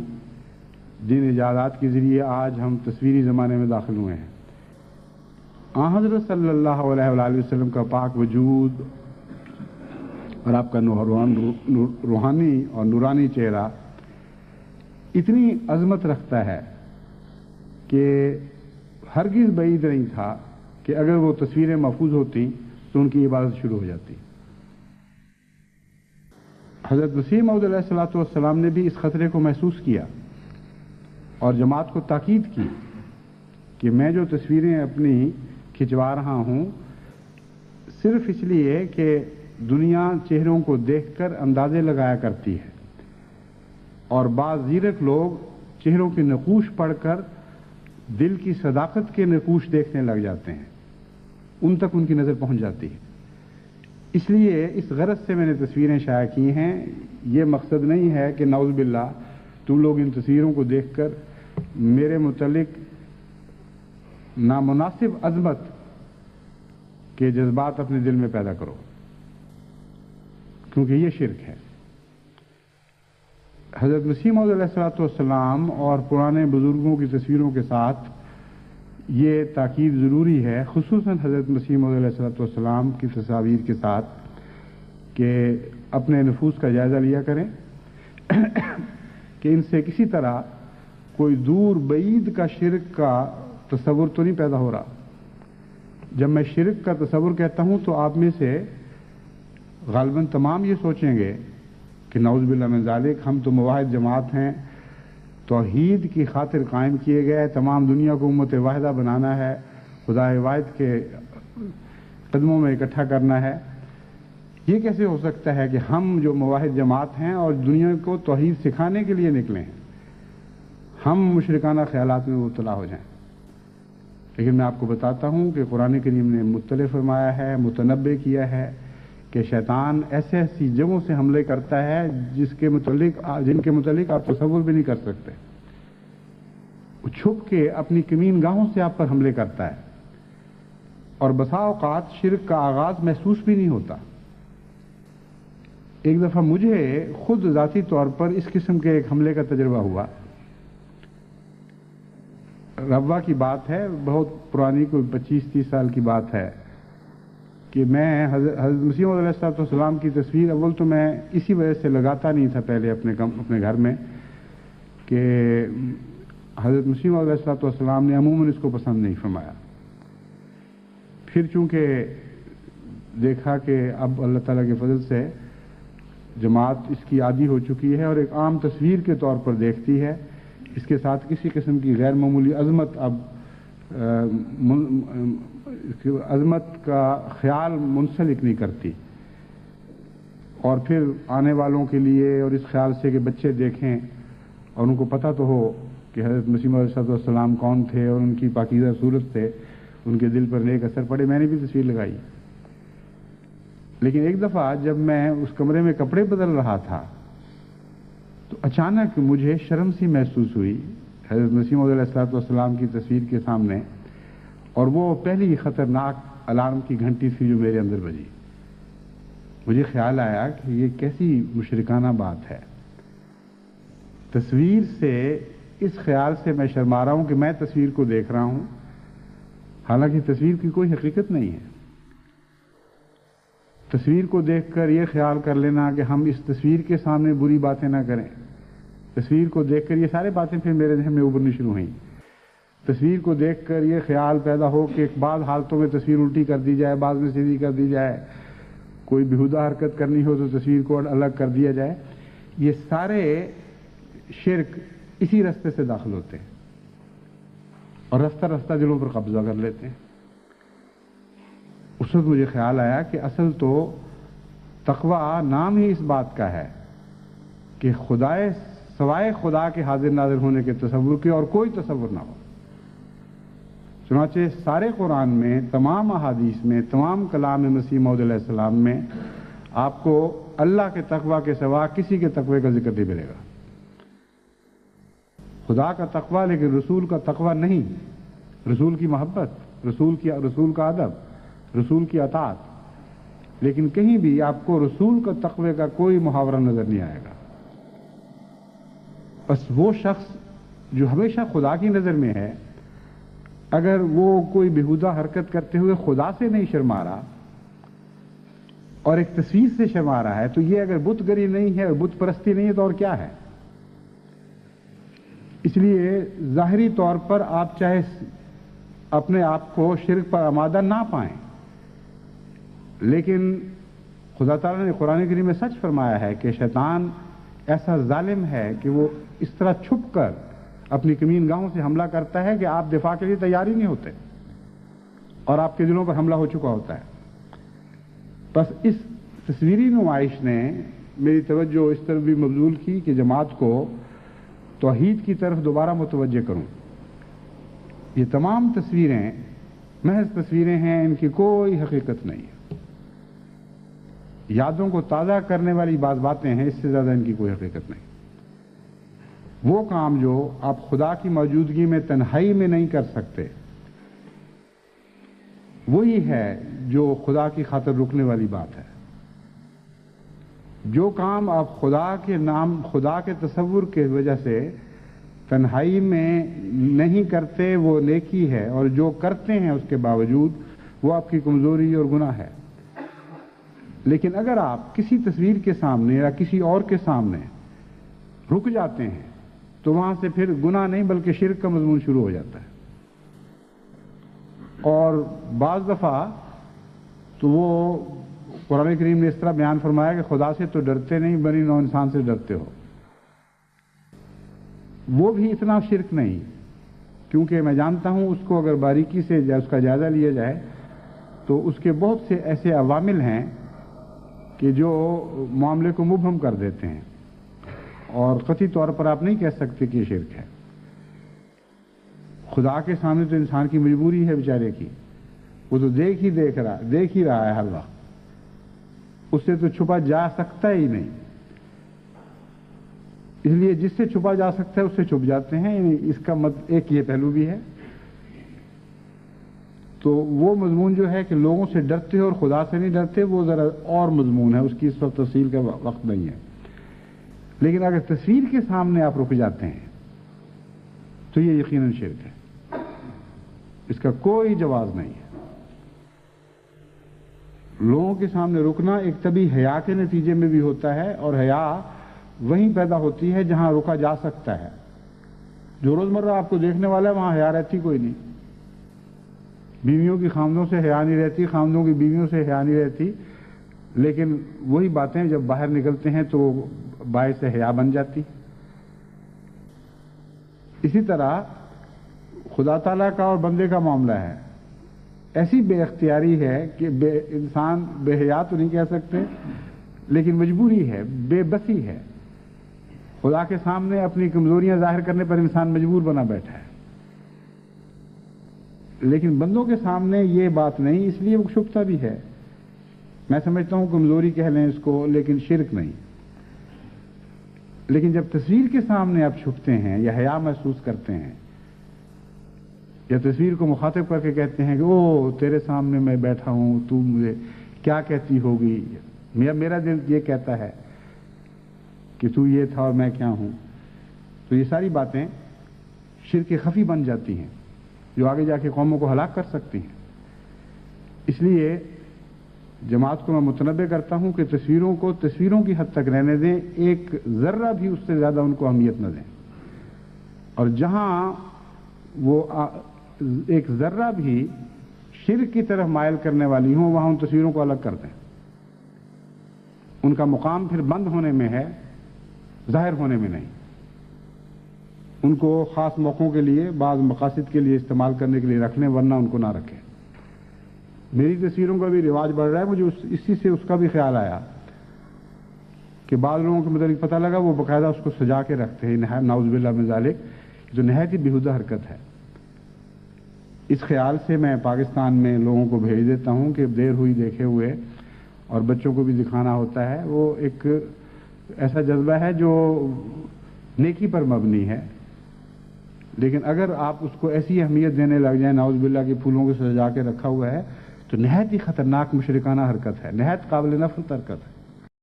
جن ایجادات کے ذریعے آج ہم تصویری زمانے میں داخل ہوئے ہیں۔ آن حضرت صلی اللہ علیہ وآلہ وسلم کا پاک وجود اور آپ کا روحانی اور نورانی چہرہ اتنی عظمت رکھتا ہے کہ ہرگز بعید نہیں تھا کہ اگر وہ تصویریں محفوظ ہوتی تو ان کی عبادت شروع ہو جاتی۔ حضرت مسیح موعود علیہ الصلوۃ والسلام نے بھی اس خطرے کو محسوس کیا اور جماعت کو تاکید کی کہ میں جو تصویریں اپنی کھنچوا رہا ہوں صرف اس لیے کہ دنیا چہروں کو دیکھ کر اندازے لگایا کرتی ہے، اور بعض زیرک لوگ چہروں کے نقوش پڑھ کر دل کی صداقت کے نقوش دیکھنے لگ جاتے ہیں، ان تک ان کی نظر پہنچ جاتی ہے۔ اس لیے اس غرض سے میں نے تصویریں شائع کی ہیں۔ یہ مقصد نہیں ہے کہ نعوذ باللہ تم لوگ ان تصویروں کو دیکھ کر میرے متعلق نامناسب عظمت کے جذبات اپنے دل میں پیدا کرو، کیونکہ یہ شرک ہے۔ حضرت مسیح موعود علیہ الصلوۃ والسلام اور پرانے بزرگوں کی تصویروں کے ساتھ یہ تاکید ضروری ہے، خصوصاً حضرت مسیح موعود علیہ الصلوۃ والسلام کی تصاویر کے ساتھ، کہ اپنے نفوس کا جائزہ لیا کریں کہ ان سے کسی طرح کوئی دور بعید کا شرک کا تصور تو نہیں پیدا ہو رہا۔ جب میں شرک کا تصور کہتا ہوں تو آپ میں سے غالباً تمام یہ سوچیں گے کہ نعوذ باللہ من ذالک، ہم تو مواحد جماعت ہیں، توحید کی خاطر قائم کیے گئے، تمام دنیا کو امت واحدہ بنانا ہے، خدا واحد کے قدموں میں اکٹھا کرنا ہے۔ یہ کیسے ہو سکتا ہے کہ ہم جو مواحد جماعت ہیں اور دنیا کو توحید سکھانے کے لیے نکلے ہیں، ہم مشرکانہ خیالات میں مبتلا ہو جائیں؟ لیکن میں آپ کو بتاتا ہوں کہ قرآن کریم نے مطلع فرمایا ہے، متنبع کیا ہے کہ شیطان ایسے ایسی جگہوں سے حملے کرتا ہے جن کے متعلق آپ تصور بھی نہیں کر سکتے. وہ چھپ کے اپنی کمین گاہوں سے آپ پر حملے کرتا ہے، اور بسا اوقات شرک کا آغاز محسوس بھی نہیں ہوتا. ایک دفعہ مجھے خود ذاتی طور پر اس قسم کے ایک حملے کا تجربہ ہوا. ربوہ کی بات ہے، بہت پرانی، کوئی 25-30 سال کی بات ہے، کہ میں حضرت مسیح موعود علیہ السلام کی تصویر اول تو میں اسی وجہ سے لگاتا نہیں تھا پہلے اپنے گھر میں کہ حضرت مسیح موعود علیہ السلام نے عموماً اس کو پسند نہیں فرمایا. پھر چونکہ دیکھا کہ اب اللہ تعالیٰ کے فضل سے جماعت اس کی عادی ہو چکی ہے اور ایک عام تصویر کے طور پر دیکھتی ہے، اس کے ساتھ کسی قسم کی غیر معمولی عظمت عظمت کا خیال منسلک نہیں کرتی. اور پھر آنے والوں کے لیے اور اس خیال سے کہ بچے دیکھیں اور ان کو پتہ تو ہو کہ حضرت مسیح موعود علیہ السلام کون تھے اور ان کی پاکیزہ صورت سے ان کے دل پر نیک اثر پڑے. میں نے بھی تصویر لگائی. لیکن ایک دفعہ جب میں اس کمرے میں کپڑے بدل رہا تھا تو اچانک مجھے شرم سی محسوس ہوئی حضرت مسیح موعود علیہ السلام کی تصویر کے سامنے، اور وہ پہلی خطرناک الارم کی گھنٹی تھی جو میرے اندر بجی. مجھے خیال آیا کہ یہ کیسی مشرکانہ بات ہے. تصویر سے اس خیال سے میں شرما رہا ہوں کہ میں تصویر کو دیکھ رہا ہوں، حالانکہ تصویر کی کوئی حقیقت نہیں ہے. تصویر کو دیکھ کر یہ خیال کر لینا کہ ہم اس تصویر کے سامنے بری باتیں نہ کریں. تصویر کو دیکھ کر یہ سارے باتیں پھر میرے ذہن میں ابھرنی شروع ہوئیں. تصویر کو دیکھ کر یہ خیال پیدا ہو کہ بعض حالتوں میں تصویر الٹی کر دی جائے، بعض میں سیدھی کر دی جائے، کوئی بیہودہ حرکت کرنی ہو تو تصویر کو الگ کر دیا جائے. یہ سارے شرک اسی رستے سے داخل ہوتے ہیں اور رفتہ رفتہ دلوں پر قبضہ کر لیتے ہیں. اس وقت مجھے خیال آیا کہ اصل تو تقوی نام ہی اس بات کا ہے کہ سوائے خدا کے حاضر ناظر ہونے کے تصور کے اور کوئی تصور نہ ہو. چنانچہ سارے قرآن میں، تمام احادیث میں، تمام کلام مسیح موعود علیہ السلام میں آپ کو اللہ کے تقوی کے سوا کسی کے تقوی کا ذکر نہیں ملے گا. خدا کا تقوی لیکن رسول کا تقوی نہیں. رسول کی محبت، رسول کا ادب، رسول کی اطاعت، لیکن کہیں بھی آپ کو رسول کا تقوی کا کوئی محاورہ نظر نہیں آئے گا. بس وہ شخص جو ہمیشہ خدا کی نظر میں ہے، اگر وہ کوئی بیہودہ حرکت کرتے ہوئے خدا سے نہیں شرما رہا اور ایک تصویر سے شرما رہا ہے، تو یہ اگر بت گری نہیں ہے اور بت پرستی نہیں ہے تو اور کیا ہے؟ اس لیے ظاہری طور پر آپ چاہے اپنے آپ کو شرک پر آمادہ نہ پائیں، لیکن خدا تعالیٰ نے قرآن کریم میں سچ فرمایا ہے کہ شیطان ایسا ظالم ہے کہ وہ اس طرح چھپ کر اپنی کمین گاہوں سے حملہ کرتا ہے کہ آپ دفاع کے لیے تیار ہی نہیں ہوتے اور آپ کے دلوں پر حملہ ہو چکا ہوتا ہے. بس اس تصویری نمائش نے میری توجہ اس طرف بھی مبذول کی کہ جماعت کو توحید کی طرف دوبارہ متوجہ کروں. یہ تمام تصویریں محض تصویریں ہیں، ان کی کوئی حقیقت نہیں ہے. یادوں کو تازہ کرنے والی بعض باتیں ہیں، اس سے زیادہ ان کی کوئی حقیقت نہیں. وہ کام جو آپ خدا کی موجودگی میں تنہائی میں نہیں کر سکتے، وہی ہے جو خدا کی خاطر رکنے والی بات ہے. جو کام آپ خدا کے تصور کی وجہ سے تنہائی میں نہیں کرتے وہ نیکی ہے، اور جو کرتے ہیں اس کے باوجود وہ آپ کی کمزوری اور گناہ ہے. لیکن اگر آپ کسی تصویر کے سامنے یا کسی اور کے سامنے رک جاتے ہیں تو وہاں سے پھر گناہ نہیں بلکہ شرک کا مضمون شروع ہو جاتا ہے. اور بعض دفعہ تو وہ قرآن کریم نے اس طرح بیان فرمایا کہ خدا سے تو ڈرتے نہیں، بنی نوع انسان سے ڈرتے ہو. وہ بھی اتنا شرک نہیں، کیونکہ میں جانتا ہوں اس کو اگر باریکی سے اس کا جائزہ لیا جائے تو اس کے بہت سے ایسے عوامل ہیں کہ جو معاملے کو مبہم کر دیتے ہیں، اور قطعی طور پر آپ نہیں کہہ سکتے کہ یہ شرک ہے. خدا کے سامنے تو انسان کی مجبوری ہے بیچارے کی، وہ تو دیکھ ہی رہا ہے ہر وقت، اس سے تو چھپا جا سکتا ہی نہیں، اس لیے جس سے چھپا جا سکتا ہے اس سے چھپ جاتے ہیں، یعنی اس کا ایک یہ پہلو بھی ہے۔ تو وہ مضمون جو ہے کہ لوگوں سے ڈرتے اور خدا سے نہیں ڈرتے، وہ ذرا اور مضمون ہے، اس کی اس وقت تفصیل کا وقت نہیں ہے۔ لیکن اگر تصویر کے سامنے آپ رک جاتے ہیں تو یہ یقیناً شرک ہے، اس کا کوئی جواز نہیں ہے۔ لوگوں کے سامنے رکنا ایک طبی حیا کے نتیجے میں بھی ہوتا ہے، اور حیا وہیں پیدا ہوتی ہے جہاں رکا جا سکتا ہے۔ جو روزمرہ آپ کو دیکھنے والا ہے وہاں حیا رہتی کوئی نہیں، بیویوں کی خامدوں سے حیا نہیں رہتی، خامدوں کی بیویوں سے حیا نہیں رہتی، لیکن وہی باتیں جب باہر نکلتے ہیں تو باعث حیا بن جاتی۔ اسی طرح خدا تعالیٰ کا اور بندے کا معاملہ ہے، ایسی بے اختیاری ہے کہ انسان بے حیا تو نہیں کہہ سکتے، لیکن مجبوری ہے، بے بسی ہے۔ خدا کے سامنے اپنی کمزوریاں ظاہر کرنے پر انسان مجبور بنا بیٹھا ہے، لیکن بندوں کے سامنے یہ بات نہیں، اس لیے وہ چھپتا بھی ہے۔ میں سمجھتا ہوں کمزوری کہہ لیں اس کو، لیکن شرک نہیں۔ لیکن جب تصویر کے سامنے آپ چھپتے ہیں یا حیا محسوس کرتے ہیں، یا تصویر کو مخاطب کر کے کہتے ہیں کہ او تیرے سامنے میں بیٹھا ہوں، تو مجھے کیا کہتی ہوگی، میرا دل یہ کہتا ہے کہ تو یہ تھا اور میں کیا ہوں، تو یہ ساری باتیں شرک خفی بن جاتی ہیں جو آگے جا کے قوموں کو ہلاک کر سکتی ہیں۔ اس لیے جماعت کو میں متنبہ کرتا ہوں کہ تصویروں کو تصویروں کی حد تک رہنے دیں، ایک ذرہ بھی اس سے زیادہ ان کو اہمیت نہ دیں، اور جہاں وہ ایک ذرہ بھی شرک کی طرف مائل کرنے والی ہوں وہاں ان تصویروں کو الگ کر دیں۔ ان کا مقام پھر بند ہونے میں ہے، ظاہر ہونے میں نہیں۔ ان کو خاص موقعوں کے لیے، بعض مقاصد کے لیے استعمال کرنے کے لیے رکھ لیں، ورنہ ان کو نہ رکھیں۔ میری تصویروں کا بھی رواج بڑھ رہا ہے، مجھے اسی سے اس کا بھی خیال آیا کہ بعض لوگوں کے متعلق پتہ لگا وہ باقاعدہ اس کو سجا کے رکھتے ہیں، نعوذ باللہ من ذالک، جو نہایت ہی بیہودہ حرکت ہے۔ اس خیال سے میں پاکستان میں لوگوں کو بھیج دیتا ہوں کہ دیر ہوئی دیکھے ہوئے، اور بچوں کو بھی دکھانا ہوتا ہے، وہ ایک ایسا جذبہ ہے جو نیکی پر مبنی ہے، لیکن اگر آپ اس کو ایسی اہمیت دینے لگ جائیں، نعوذ باللہ کے پھولوں کو سجا کے رکھا ہوا ہے، تو نہایت ہی خطرناک مشرکانہ حرکت ہے، نہایت قابل نفرت حرکت ہے۔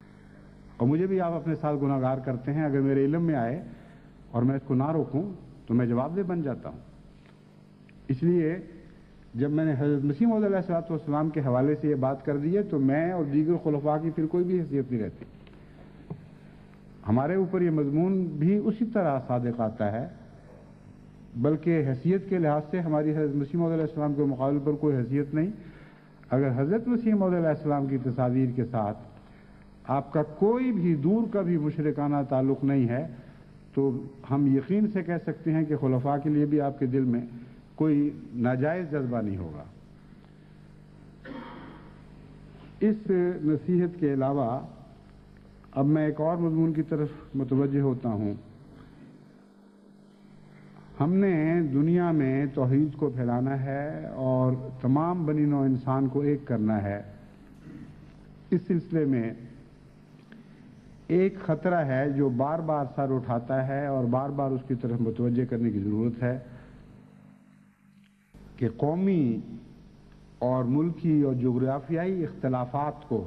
اور مجھے بھی آپ اپنے ساتھ گناہگار کرتے ہیں، اگر میرے علم میں آئے اور میں اس کو نہ روکوں تو میں جواب دہ بن جاتا ہوں۔ اس لیے جب میں نے حضرت مسیح موعود علیہ السلام کے حوالے سے یہ بات کر دی ہے تو میں اور دیگر خلفاء کی پھر کوئی بھی حیثیت نہیں رہتی۔ ہمارے اوپر یہ مضمون بھی اسی طرح صادق آتا ہے، بلکہ حیثیت کے لحاظ سے ہماری حضرت مسیح موعود علیہ السلام کے مقابلے پر کوئی حیثیت نہیں۔ اگر حضرت مسیح موعود علیہ السلام کی تصاویر کے ساتھ آپ کا کوئی بھی دور کا بھی مشرکانہ تعلق نہیں ہے تو ہم یقین سے کہہ سکتے ہیں کہ خلفاء کے لیے بھی آپ کے دل میں کوئی ناجائز جذبہ نہیں ہوگا۔ اس نصیحت کے علاوہ اب میں ایک اور مضمون کی طرف متوجہ ہوتا ہوں۔ ہم نے دنیا میں توحید کو پھیلانا ہے اور تمام بنی نوع انسان کو ایک کرنا ہے۔ اس سلسلے میں ایک خطرہ ہے جو بار بار سر اٹھاتا ہے اور بار بار اس کی طرف متوجہ کرنے کی ضرورت ہے کہ قومی اور ملکی اور جغرافیائی اختلافات کو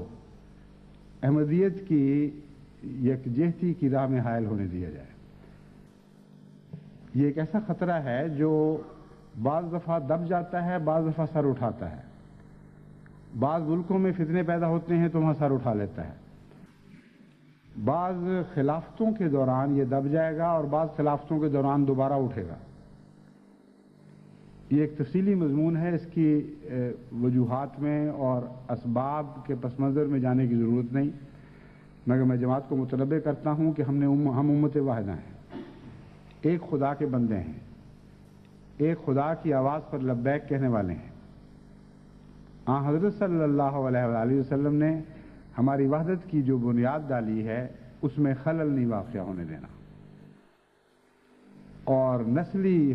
احمدیت کی یکجہتی کی راہ میں حائل ہونے دیا جائے۔ یہ ایک ایسا خطرہ ہے جو بعض دفعہ دب جاتا ہے، بعض دفعہ سر اٹھاتا ہے۔ بعض ملکوں میں فتنے پیدا ہوتے ہیں تو وہاں سر اٹھا لیتا ہے، بعض خلافتوں کے دوران یہ دب جائے گا اور بعض خلافتوں کے دوران دوبارہ اٹھے گا۔ یہ ایک تفصیلی مضمون ہے، اس کی وجوہات میں اور اسباب کے پس منظر میں جانے کی ضرورت نہیں، مگر میں جماعت کو متنبہ کرتا ہوں کہ ہم امت واحدہ ہیں، ایک خدا کے بندے ہیں، ایک خدا کی آواز پر لبیک کہنے والے ہیں۔ حضرت صلی اللہ علیہ وآلہ وسلم نے ہماری وحدت کی جو بنیاد ڈالی ہے اس میں خلل نہیں واقع ہونے دینا، اور نسلی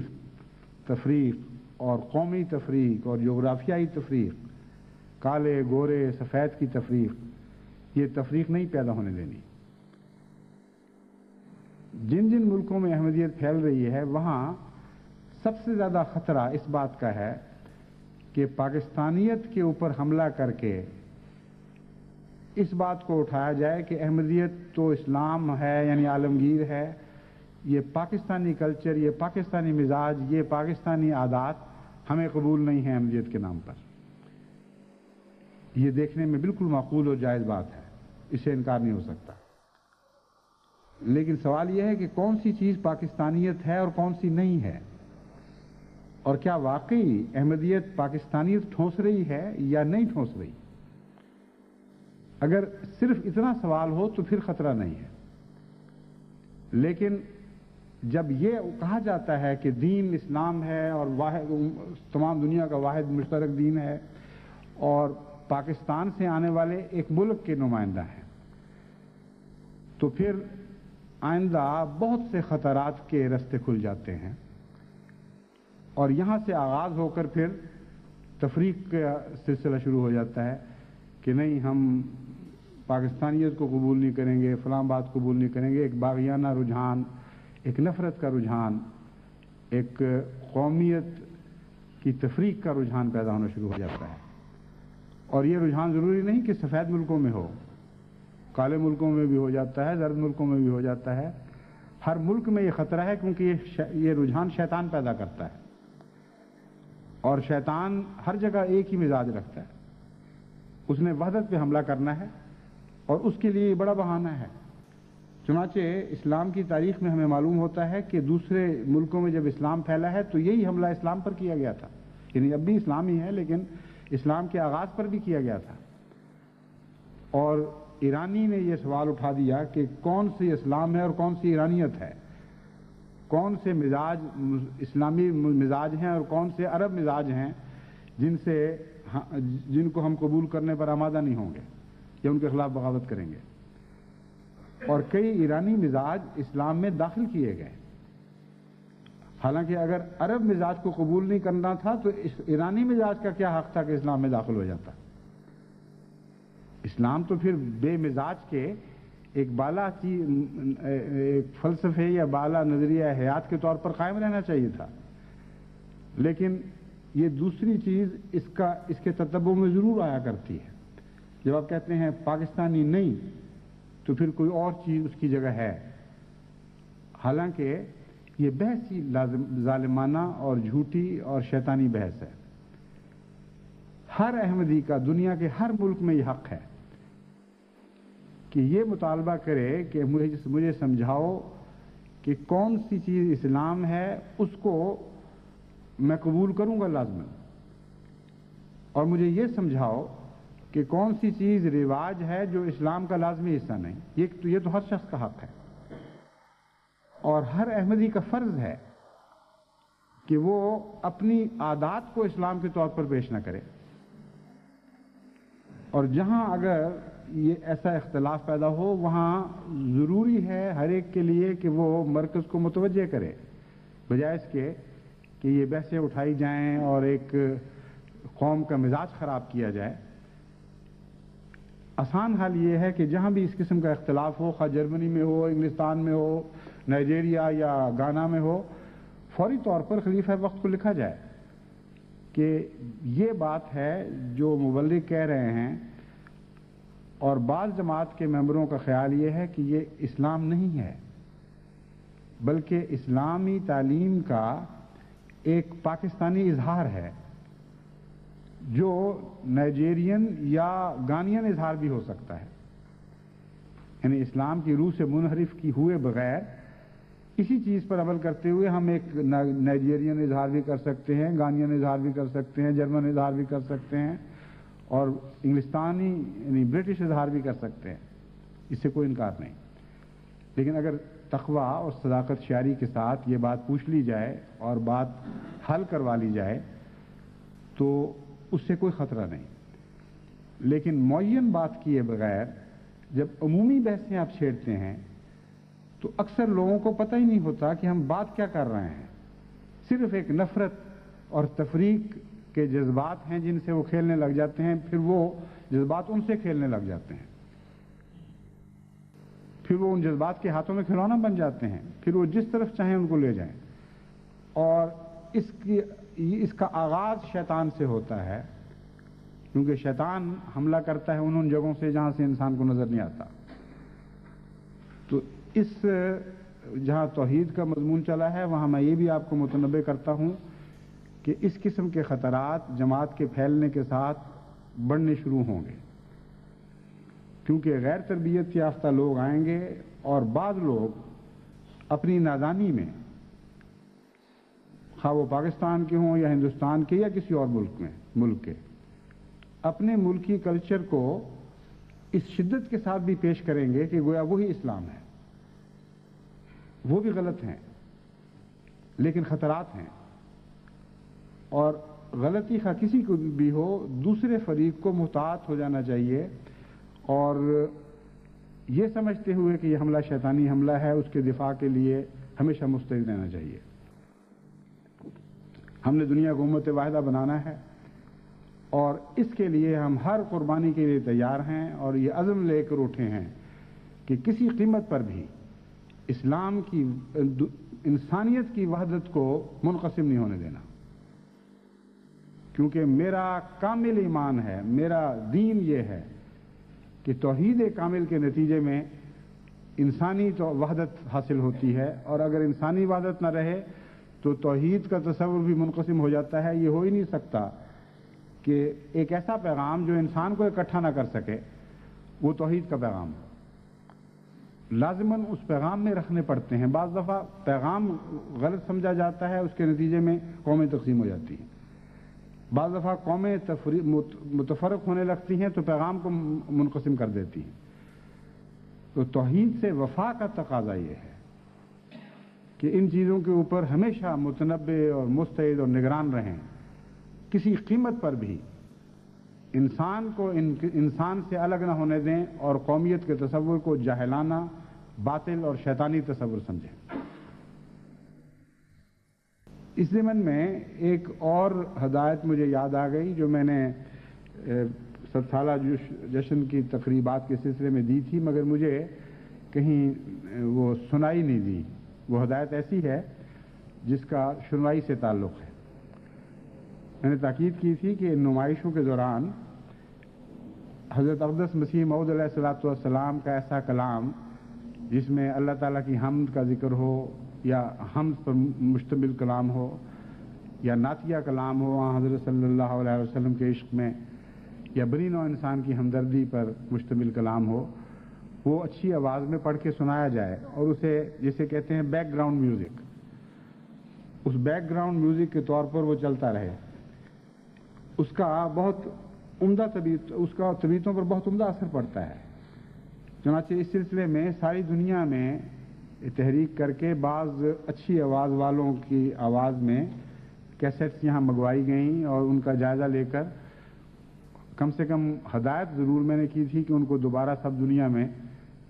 تفریق اور قومی تفریق اور جغرافیائی تفریق، کالے گورے سفید کی تفریق، یہ تفریق نہیں پیدا ہونے دینی۔ جن جن ملکوں میں احمدیت پھیل رہی ہے وہاں سب سے زیادہ خطرہ اس بات کا ہے کہ پاکستانیت کے اوپر حملہ کر کے اس بات کو اٹھایا جائے کہ احمدیت تو اسلام ہے، یعنی عالمگیر ہے، یہ پاکستانی کلچر، یہ پاکستانی مزاج، یہ پاکستانی عادات ہمیں قبول نہیں ہیں احمدیت کے نام پر۔ یہ دیکھنے میں بالکل معقول اور جائز بات ہے، اس سے انکار نہیں ہو سکتا۔ لیکن سوال یہ ہے کہ کون سی چیز پاکستانیت ہے اور کون سی نہیں ہے، اور کیا واقعی احمدیت پاکستانیت ٹھونس رہی ہے یا نہیں ٹھونس رہی؟ اگر صرف اتنا سوال ہو تو پھر خطرہ نہیں ہے، لیکن جب یہ کہا جاتا ہے کہ دین اسلام ہے اور واحد تمام دنیا کا واحد مشترک دین ہے اور پاکستان سے آنے والے ایک ملک کے نمائندہ ہیں، تو پھر آئندہ بہت سے خطرات کے راستے کھل جاتے ہیں، اور یہاں سے آغاز ہو کر پھر تفریق کا سلسلہ شروع ہو جاتا ہے کہ نہیں ہم پاکستانیت کو قبول نہیں کریں گے، فلاں بات قبول نہیں کریں گے۔ ایک باغیانہ رجحان، ایک نفرت کا رجحان، ایک قومیت کی تفریق کا رجحان پیدا ہونا شروع ہو جاتا ہے۔ اور یہ رجحان ضروری نہیں کہ سفید ملکوں میں ہو، کالے ملکوں میں بھی ہو جاتا ہے، زرد ملکوں میں بھی ہو جاتا ہے۔ ہر ملک میں یہ خطرہ ہے کیونکہ یہ رجحان شیطان پیدا کرتا ہے، اور شیطان ہر جگہ ایک ہی مزاج رکھتا ہے، اس نے وحدت پہ حملہ کرنا ہے اور اس کے لیے یہ بڑا بہانہ ہے۔ چنانچہ اسلام کی تاریخ میں ہمیں معلوم ہوتا ہے کہ دوسرے ملکوں میں جب اسلام پھیلا ہے تو یہی حملہ اسلام پر کیا گیا تھا، یعنی اب بھی اسلام ہی ہے لیکن اسلام کے آغاز پر بھی کیا گیا تھا۔ اور ایرانی نے یہ سوال اٹھا دیا کہ کون سی اسلام ہے اور کون سی ایرانیت ہے، کون سے مزاج اسلامی مزاج ہیں اور کون سے عرب مزاج ہیں جن کو ہم قبول کرنے پر آمادہ نہیں ہوں گے یا ان کے خلاف بغاوت کریں گے۔ اور کئی ایرانی مزاج اسلام میں داخل کیے گئے، حالانکہ اگر عرب مزاج کو قبول نہیں کرنا تھا تو ایرانی مزاج کا کیا حق تھا کہ اسلام میں داخل ہو جاتا؟ اسلام تو پھر بے مزاج کے ایک بالا ایک فلسفے یا بالا نظریہ حیات کے طور پر قائم رہنا چاہیے تھا، لیکن یہ دوسری چیز اس کے تتبع میں ضرور آیا کرتی ہے۔ جب آپ کہتے ہیں پاکستانی نہیں تو پھر کوئی اور چیز اس کی جگہ ہے، حالانکہ یہ بحث ہی ظالمانہ اور جھوٹی اور شیطانی بحث ہے۔ ہر احمدی کا دنیا کے ہر ملک میں یہ حق ہے کہ یہ مطالبہ کرے کہ مجھے سمجھاؤ کہ کون سی چیز اسلام ہے، اس کو میں قبول کروں گا لازماً، اور مجھے یہ سمجھاؤ کہ کون سی چیز رواج ہے جو اسلام کا لازمی حصہ نہیں۔ یہ تو ہر شخص کا حق ہے، اور ہر احمدی کا فرض ہے کہ وہ اپنی عادات کو اسلام کے طور پر پیش نہ کرے، اور جہاں اگر یہ ایسا اختلاف پیدا ہو وہاں ضروری ہے ہر ایک کے لیے کہ وہ مرکز کو متوجہ کرے، بجائے اس کے کہ یہ بحثیں اٹھائی جائیں اور ایک قوم کا مزاج خراب کیا جائے۔ آسان حال یہ ہے کہ جہاں بھی اس قسم کا اختلاف ہو، خواہ جرمنی میں ہو، انگلستان میں ہو، نائجیریا یا گانا میں ہو، فوری طور پر خلیفہ وقت کو لکھا جائے کہ یہ بات ہے جو مبلغ کہہ رہے ہیں، اور بعض جماعت کے ممبروں کا خیال یہ ہے کہ یہ اسلام نہیں ہے بلکہ اسلامی تعلیم کا ایک پاکستانی اظہار ہے، جو نائجیرین یا گانین اظہار بھی ہو سکتا ہے، یعنی اسلام کی روح سے منحرف کی ہوئے بغیر اسی چیز پر عمل کرتے ہوئے ہم ایک نائجیرین اظہار بھی کر سکتے ہیں، گانین اظہار بھی کر سکتے ہیں، جرمن اظہار بھی کر سکتے ہیں، اور انگلستانی یعنی برٹش اظہار بھی کر سکتے ہیں، اس سے کوئی انکار نہیں۔ لیکن اگر تقوی اور صداقت شعری کے ساتھ یہ بات پوچھ لی جائے اور بات حل کروا لی جائے تو اس سے کوئی خطرہ نہیں، لیکن معین بات کیے بغیر جب عمومی بحثیں آپ چھیڑتے ہیں تو اکثر لوگوں کو پتہ ہی نہیں ہوتا کہ ہم بات کیا کر رہے ہیں، صرف ایک نفرت اور تفریق کے جذبات ہیں جن سے وہ کھیلنے لگ جاتے ہیں، پھر وہ جذبات ان سے کھیلنے لگ جاتے ہیں، پھر وہ ان جذبات کے ہاتھوں میں کھلونا بن جاتے ہیں، پھر وہ جس طرف چاہیں ان کو لے جائیں۔ اور اس کا آغاز شیطان سے ہوتا ہے، کیونکہ شیطان حملہ کرتا ہے ان جگہوں سے جہاں سے انسان کو نظر نہیں آتا۔ تو جہاں توحید کا مضمون چلا ہے وہاں میں یہ بھی آپ کو متنبہ کرتا ہوں کہ اس قسم کے خطرات جماعت کے پھیلنے کے ساتھ بڑھنے شروع ہوں گے، کیونکہ غیر تربیت یافتہ لوگ آئیں گے اور بعض لوگ اپنی نادانی میں، خواہ وہ پاکستان کے ہوں یا ہندوستان کے یا کسی اور ملک کے، اپنے ملکی کلچر کو اس شدت کے ساتھ بھی پیش کریں گے کہ گویا وہی اسلام ہے۔ وہ بھی غلط ہیں، لیکن خطرات ہیں، اور غلطی خواہ کسی کو بھی ہو، دوسرے فریق کو محتاط ہو جانا چاہیے اور یہ سمجھتے ہوئے کہ یہ حملہ شیطانی حملہ ہے، اس کے دفاع کے لیے ہمیشہ مستعد رہنا چاہیے۔ ہم نے دنیا کو امت واحدہ بنانا ہے اور اس کے لیے ہم ہر قربانی کے لیے تیار ہیں، اور یہ عزم لے کر اٹھے ہیں کہ کسی قیمت پر بھی اسلام کی، انسانیت کی وحدت کو منقسم نہیں ہونے دینا، کیونکہ میرا کامل ایمان ہے، میرا دین یہ ہے کہ توحید کامل کے نتیجے میں انسانی وحدت حاصل ہوتی ہے، اور اگر انسانی وحدت نہ رہے تو توحید کا تصور بھی منقسم ہو جاتا ہے۔ یہ ہو ہی نہیں سکتا کہ ایک ایسا پیغام جو انسان کو اکٹھا نہ کر سکے وہ توحید کا پیغام ہو۔ لازماً اس پیغام میں رکھنے پڑتے ہیں۔ بعض دفعہ پیغام غلط سمجھا جاتا ہے، اس کے نتیجے میں قومیں تقسیم ہو جاتی ہیں، بعض دفعہ قومیں متفرق ہونے لگتی ہیں تو پیغام کو منقسم کر دیتی ہیں۔ تو توحید سے وفا کا تقاضا یہ ہے کہ ان چیزوں کے اوپر ہمیشہ متنبہ اور مستعد اور نگران رہیں، کسی قیمت پر بھی انسان کو انسان سے الگ نہ ہونے دیں اور قومیت کے تصور کو جاہلانہ، باطل اور شیطانی تصور سمجھیں۔ اس ضمن میں ایک اور ہدایت مجھے یاد آ گئی جو میں نے 7 سالہ جشن کی تقریبات کے سلسلے میں دی تھی، مگر مجھے کہیں وہ سنائی نہیں دی۔ وہ ہدایت ایسی ہے جس کا سنوائی سے تعلق ہے۔ میں نے تاکید کی تھی کہ ان نمائشوں کے دوران حضرت اقدس مسیح موعود علیہ الصلوۃ والسلام کا ایسا کلام جس میں اللہ تعالیٰ کی حمد کا ذکر ہو، یا حمد پر مشتمل کلام ہو، یا نعتیہ کلام ہو حضرت صلی اللہ علیہ وسلم کے عشق میں، یا بنی نوع انسان کی ہمدردی پر مشتمل کلام ہو، وہ اچھی آواز میں پڑھ کے سنایا جائے، اور اسے جسے کہتے ہیں بیک گراؤنڈ میوزک، اس بیک گراؤنڈ میوزک کے طور پر وہ چلتا رہے۔ اس کا بہت عمدہ طبیعتوں پر بہت عمدہ اثر پڑتا ہے۔ چنانچہ اس سلسلے میں ساری دنیا میں تحریک کر کے بعض اچھی آواز والوں کی آواز میں کیسٹس یہاں منگوائی گئیں، اور ان کا جائزہ لے کر کم سے کم ہدایت ضرور میں نے کی تھی کہ ان کو دوبارہ سب دنیا میں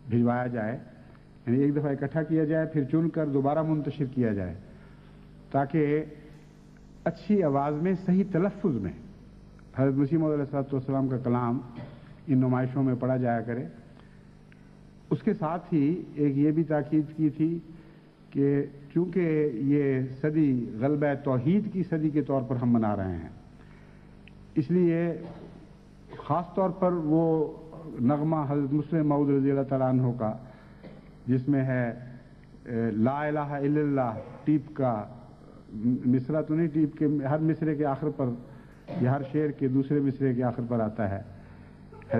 بھجوایا جائے، یعنی ایک دفعہ اکٹھا کیا جائے، پھر چن کر دوبارہ منتشر کیا جائے، تاکہ اچھی آواز میں صحیح تلفظ میں حضرت مسیح موعود علیہ السلام کا کلام ان نمائشوں میں پڑھا جایا کرے۔ اس کے ساتھ ہی ایک یہ بھی تاکید کی تھی کہ چونکہ یہ صدی غلبہ توحید کی صدی کے طور پر ہم منا رہے ہیں، اس لیے خاص طور پر وہ نغمہ حضرت مسلم موعود رضی اللہ تعالیٰ عنہ کا جس میں ہے لا الہ الا اللہ، ٹیپ کا مصرع تو نہیں، ٹیپ کے ہر مصرے کے آخر پر یا ہر شعر کے دوسرے مصرے کے آخر پر آتا ہے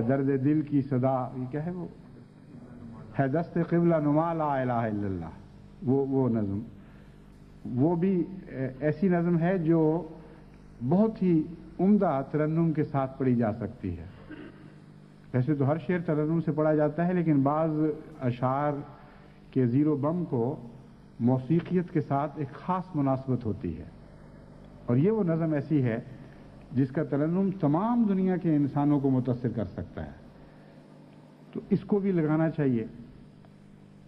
درد دل کی صدا، یہ کیا ہے، وہ ہے دست قبلہ نما لا الہ الا اللہ، وہ نظم، وہ بھی ایسی نظم ہے جو بہت ہی عمدہ ترنم کے ساتھ پڑھی جا سکتی ہے۔ ویسے تو ہر شعر ترنم سے پڑھا جاتا ہے، لیکن بعض اشعار کے زیر و بم کو موسیقیت کے ساتھ ایک خاص مناسبت ہوتی ہے، اور یہ وہ نظم ایسی ہے جس کا ترنم تمام دنیا کے انسانوں کو متاثر کر سکتا ہے، تو اس کو بھی لگانا چاہیے۔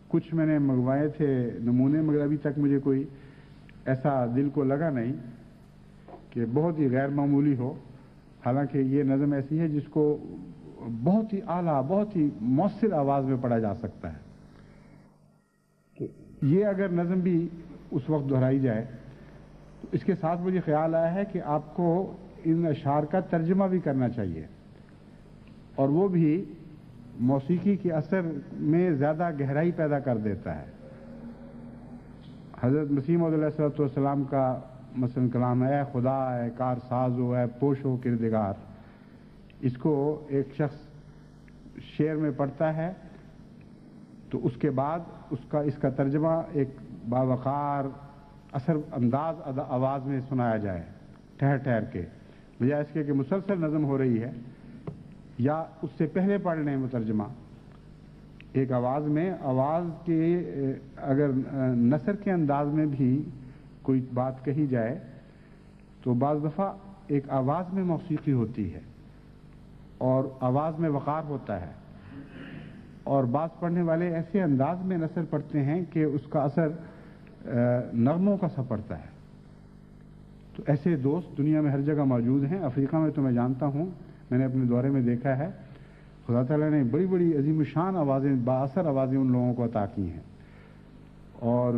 کچھ میں نے منگوائے تھے نمونے، مگر ابھی تک مجھے کوئی ایسا دل کو لگا نہیں کہ بہت ہی غیر معمولی ہو، حالانکہ یہ نظم ایسی ہے جس کو بہت ہی اعلیٰ، بہت ہی مؤثر آواز میں پڑھا جا سکتا ہے. یہ اگر نظم بھی اس وقت دہرائی جائے تو اس کے ساتھ مجھے خیال آیا ہے کہ آپ کو ان اشعار کا ترجمہ بھی کرنا چاہیے، اور وہ بھی موسیقی کے اثر میں زیادہ گہرائی پیدا کر دیتا ہے. حضرت مسیح موعود علیہ السلام کا مثلا کلام ہے: اے خدا، اے کار ساز ہو، اے پوش ہو کردگار. اس کو ایک شخص شعر میں پڑھتا ہے تو اس کے بعد اس کا ترجمہ ایک باوقار اثر انداز آواز میں سنایا جائے، ٹھہر ٹھہر کے، بجائے اس کے کہ مسلسل نظم ہو رہی ہے یا اس سے پہلے پڑھ لیں مترجمہ ایک آواز میں. آواز کے اگر نثر کے انداز میں بھی کوئی بات کہی جائے تو بعض دفعہ ایک آواز میں موسیقی ہوتی ہے اور آواز میں وقار ہوتا ہے، اور بعض پڑھنے والے ایسے انداز میں نثر پڑھتے ہیں کہ اس کا اثر نغموں کا سا پڑتا ہے. تو ایسے دوست دنیا میں ہر جگہ موجود ہیں. افریقہ میں تو میں جانتا ہوں، میں نے اپنے دورے میں دیکھا ہے، خدا تعالیٰ نے بڑی بڑی عظیم الشان آوازیں، بااثر آوازیں ان لوگوں کو عطا کی ہیں، اور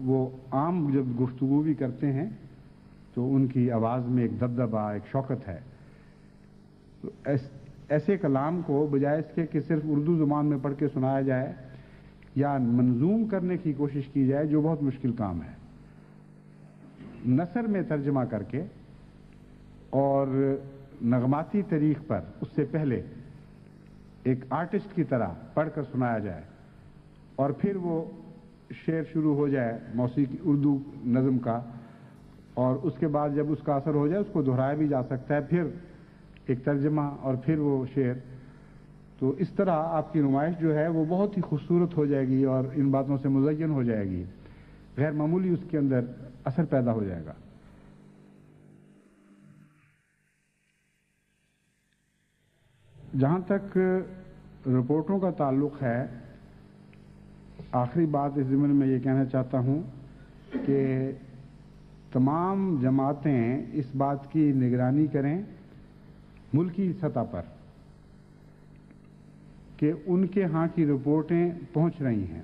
وہ عام جب گفتگو بھی کرتے ہیں تو ان کی آواز میں ایک دبدبہ، ایک شوکت ہے. تو ایسے کلام کو بجائے اس کے کہ صرف اردو زبان میں پڑھ کے سنایا جائے یا منظوم کرنے کی کوشش کی جائے، جو بہت مشکل کام ہے، نثر میں ترجمہ کر کے اور نغماتی طریق پر اس سے پہلے ایک آرٹسٹ کی طرح پڑھ کر سنایا جائے، اور پھر وہ شعر شروع ہو جائے موسیقی اردو نظم کا، اور اس کے بعد جب اس کا اثر ہو جائے اس کو دہرایا بھی جا سکتا ہے، پھر ایک ترجمہ اور پھر وہ شعر. تو اس طرح آپ کی نمائش جو ہے وہ بہت ہی خوبصورت ہو جائے گی اور ان باتوں سے مزین ہو جائے گی، غیر معمولی اس کے اندر اثر پیدا ہو جائے گا. جہاں تک رپورٹوں کا تعلق ہے، آخری بات اس ضمن میں یہ کہنا چاہتا ہوں کہ تمام جماعتیں اس بات کی نگرانی کریں ملکی سطح پر کہ ان کے ہاں کی رپورٹیں پہنچ رہی ہیں،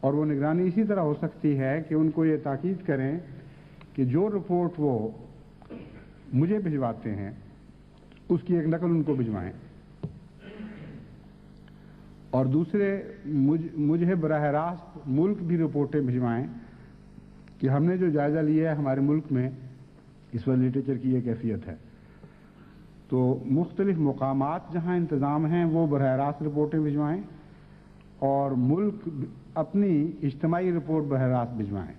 اور وہ نگرانی اسی طرح ہو سکتی ہے کہ ان کو یہ تاکید کریں کہ جو رپورٹ وہ مجھے بھجواتے ہیں اس کی ایک نقل ان کو بھجوائیں، اور دوسرے مجھے براہ راست ملک بھی رپورٹیں بھجوائیں کہ ہم نے جو جائزہ لیا ہے ہمارے ملک میں اس وقت لٹریچر کی یہ کیفیت ہے. تو مختلف مقامات جہاں انتظام ہیں وہ براہ راست رپورٹیں بھجوائیں، اور ملک اپنی اجتماعی رپورٹ براہ راست بھجوائیں،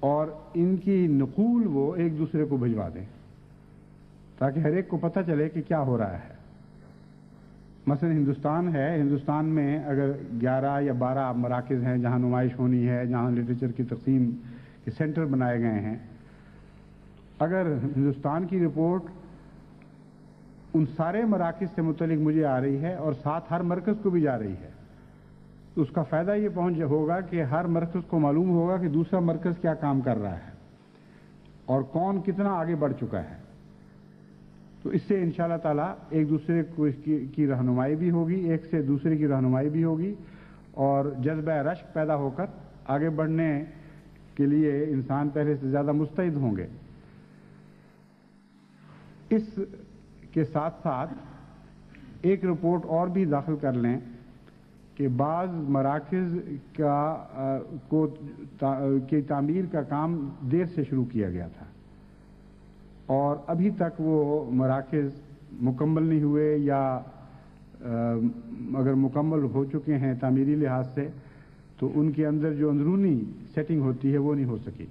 اور ان کی نقول وہ ایک دوسرے کو بھجوا دیں تاکہ ہر ایک کو پتہ چلے کہ کیا ہو رہا ہے. مثلا ہندوستان ہے، ہندوستان میں اگر 11 یا 12 مراکز ہیں جہاں نمائش ہونی ہے، جہاں لٹریچر کی تقسیم کے سینٹر بنائے گئے ہیں، اگر ہندوستان کی رپورٹ ان سارے مراکز سے متعلق مجھے آ رہی ہے اور ساتھ ہر مرکز کو بھی جا رہی ہے، تو اس کا فائدہ یہ ہوگا کہ ہر مرکز کو معلوم ہوگا کہ دوسرا مرکز کیا کام کر رہا ہے اور کون کتنا آگے بڑھ چکا ہے. تو اس سے انشاءاللہ تعالیٰ ایک دوسرے کی رہنمائی بھی ہوگی، ایک سے دوسرے کی رہنمائی بھی ہوگی، اور جذبہ رشک پیدا ہو کر آگے بڑھنے کے لیے انسان پہلے سے زیادہ مستعد ہوں گے. اس کے ساتھ ساتھ ایک رپورٹ اور بھی داخل کر لیں کہ بعض مراکز کی تعمیر کا کام دیر سے شروع کیا گیا تھا اور ابھی تک وہ مراکز مکمل نہیں ہوئے، یا اگر مکمل ہو چکے ہیں تعمیری لحاظ سے تو ان کے اندر جو اندرونی سیٹنگ ہوتی ہے وہ نہیں ہو سکی.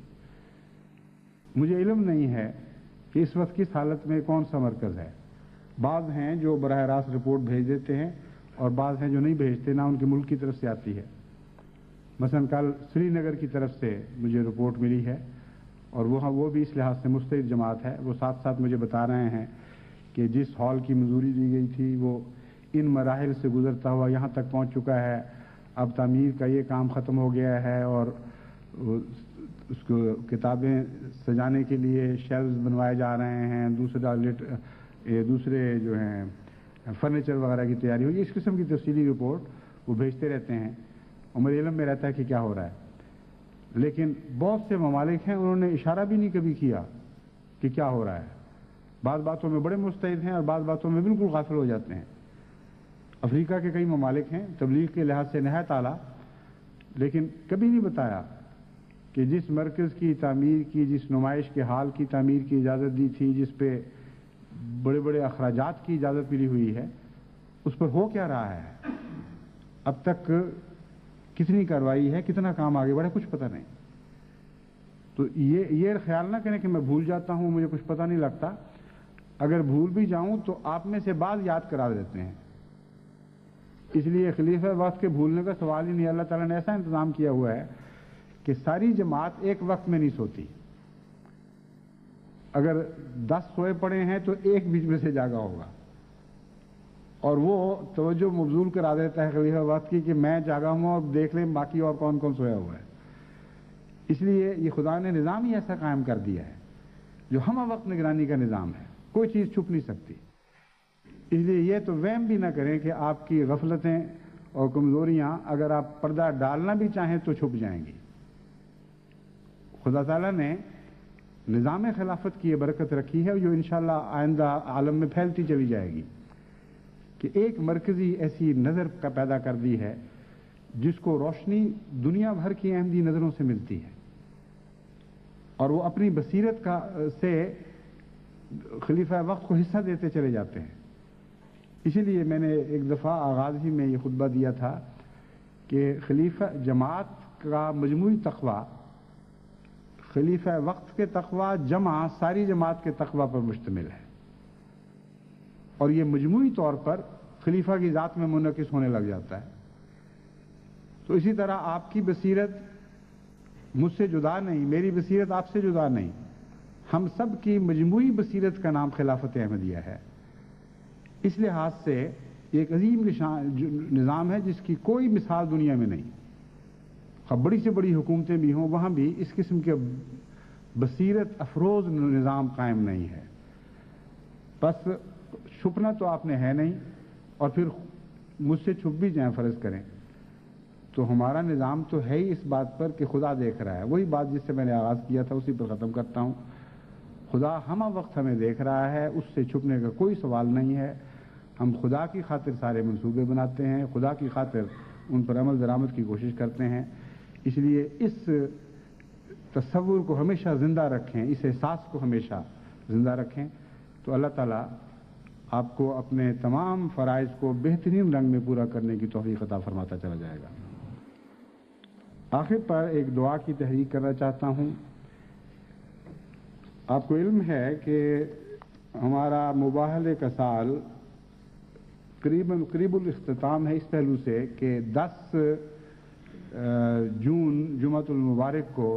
مجھے علم نہیں ہے کہ اس وقت کس حالت میں کون سا مرکز ہے. بعض ہیں جو براہ راست رپورٹ بھیج دیتے ہیں اور بعض ہیں جو نہیں بھیجتے، نہ ان کے ملک کی طرف سے آتی ہے. مثلا کل سری نگر کی طرف سے مجھے رپورٹ ملی ہے اور وہ بھی اس لحاظ سے مستعد جماعت ہے. وہ ساتھ ساتھ مجھے بتا رہے ہیں کہ جس ہال کی منظوری دی گئی تھی وہ ان مراحل سے گزرتا ہوا یہاں تک پہنچ چکا ہے، اب تعمیر کا یہ کام ختم ہو گیا ہے اور اس کو کتابیں سجانے کے لیے شیلفز بنوائے جا رہے ہیں، دوسرے جو ہیں فرنیچر وغیرہ کی تیاری ہوئی، اس قسم کی تفصیلی رپورٹ وہ بھیجتے رہتے ہیں اور میرے علم میں رہتا ہے کہ کیا ہو رہا ہے۔ لیکن بہت سے ممالک ہیں انہوں نے اشارہ بھی نہیں کبھی کیا کہ کیا ہو رہا ہے، بعض باتوں میں بڑے مستعد ہیں اور بعض باتوں میں بالکل غافل ہو جاتے ہیں۔ افریقہ کے کئی ممالک ہیں تبلیغ کے لحاظ سے نہایت اعلیٰ، لیکن کبھی نہیں بتایا کہ جس مرکز کی تعمیر کی، جس نمائش کے ہال کی تعمیر کی اجازت دی تھی، جس پہ بڑے بڑے اخراجات کی اجازت ملی ہوئی ہے، اس پر ہو کیا رہا ہے، اب تک کتنی کارروائی ہے، کتنا کام آگے بڑھا، کچھ پتہ نہیں۔ تو یہ خیال نہ کریں کہ میں بھول جاتا ہوں، مجھے کچھ پتہ نہیں لگتا۔ اگر بھول بھی جاؤں تو آپ میں سے بعض یاد کرا دیتے ہیں، اس لیے خلیفہ وقت کے بھولنے کا سوال ہی نہیں۔ اللہ تعالیٰ نے ایسا انتظام کیا ہوا ہے کہ ساری جماعت ایک وقت میں نہیں سوتی، اگر 10 سوئے پڑے ہیں تو ایک بیچ میں سے جاگا ہوگا، اور وہ توجہ مبذول کرا دیتا ہے خلیفہ وقت کی کہ میں جاگا ہوں اور دیکھ لیں باقی اور کون کون سویا ہوا ہے۔ اس لیے یہ خدا نے نظام ہی ایسا قائم کر دیا ہے جو ہمہ وقت نگرانی کا نظام ہے، کوئی چیز چھپ نہیں سکتی۔ اس لیے یہ تو وہم بھی نہ کریں کہ آپ کی غفلتیں اور کمزوریاں اگر آپ پردہ ڈالنا بھی چاہیں تو چھپ جائیں گی۔ خدا تعالیٰ نے نظام خلافت کی یہ برکت رکھی ہے جو انشاءاللہ آئندہ عالم میں پھیلتی چلی جائے گی، کہ ایک مرکزی ایسی نظر کا پیدا کر دی ہے جس کو روشنی دنیا بھر کی احمدی نظروں سے ملتی ہے، اور وہ اپنی بصیرت سے خلیفہ وقت کو حصہ دیتے چلے جاتے ہیں۔ اسی لیے میں نے ایک دفعہ آغاز ہی میں یہ خطبہ دیا تھا کہ خلیفہ جماعت کا مجموعی تقویٰ، خلیفہ وقت کے تقویٰ جمع ساری جماعت کے تقویٰ پر مشتمل ہے، اور یہ مجموعی طور پر خلیفہ کی ذات میں منعکس ہونے لگ جاتا ہے۔ تو اسی طرح آپ کی بصیرت مجھ سے جدا نہیں، میری بصیرت آپ سے جدا نہیں، ہم سب کی مجموعی بصیرت کا نام خلافت احمدیہ ہے۔ اس لحاظ سے یہ ایک عظیم نظام ہے جس کی کوئی مثال دنیا میں نہیں۔ بڑی سے بڑی حکومتیں بھی ہوں، وہاں بھی اس قسم کے بصیرت افروز نظام قائم نہیں ہے۔ بس چھپنا تو آپ نے ہے نہیں، اور پھر مجھ سے چھپ بھی جائیں فرض کریں تو ہمارا نظام تو ہے ہی اس بات پر کہ خدا دیکھ رہا ہے۔ وہی بات جس سے میں نے آغاز کیا تھا اسی پر ختم کرتا ہوں۔ خدا ہمہ وقت ہمیں دیکھ رہا ہے، اس سے چھپنے کا کوئی سوال نہیں ہے۔ ہم خدا کی خاطر سارے منصوبے بناتے ہیں، خدا کی خاطر ان پر عمل درآمد کی کوشش کرتے ہیں۔ اس لیے اس تصور کو ہمیشہ زندہ رکھیں، اس احساس کو ہمیشہ زندہ رکھیں، تو اللہ تعالیٰ آپ کو اپنے تمام فرائض کو بہترین رنگ میں پورا کرنے کی توفیق عطا فرماتا چلا جائے گا۔ آخر پر ایک دعا کی تحریک کرنا چاہتا ہوں۔ آپ کو علم ہے کہ ہمارا مباہلے کا سال قریب الاختتام ہے، اس پہلو سے کہ 10 جون جمعۃ المبارک کو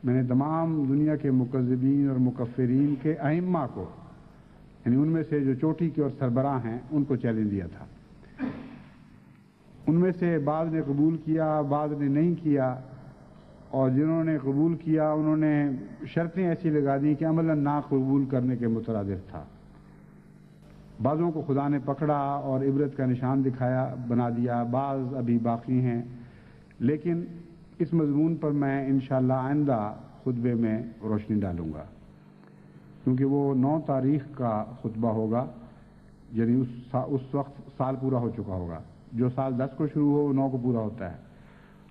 میں نے تمام دنیا کے مکذبین اور مکفرین کے ائمہ کو، یعنی ان میں سے جو چوٹی کے اور سربراہ ہیں، ان کو چیلنج دیا تھا۔ ان میں سے بعض نے قبول کیا، بعض نے نہیں کیا، اور جنہوں نے قبول کیا انہوں نے شرطیں ایسی لگا دیں کہ عملاً نہ قبول کرنے کے مترادف تھا۔ بعضوں کو خدا نے پکڑا اور عبرت کا نشان دکھایا، بنا دیا، بعض ابھی باقی ہیں۔ لیکن اس مضمون پر میں انشاءاللہ آئندہ خطبے میں روشنی ڈالوں گا، کیونکہ وہ 9 تاریخ کا خطبہ ہوگا، یعنی اس وقت سال پورا ہو چکا ہوگا۔ جو سال 10 کو شروع ہو وہ 9 کو پورا ہوتا ہے،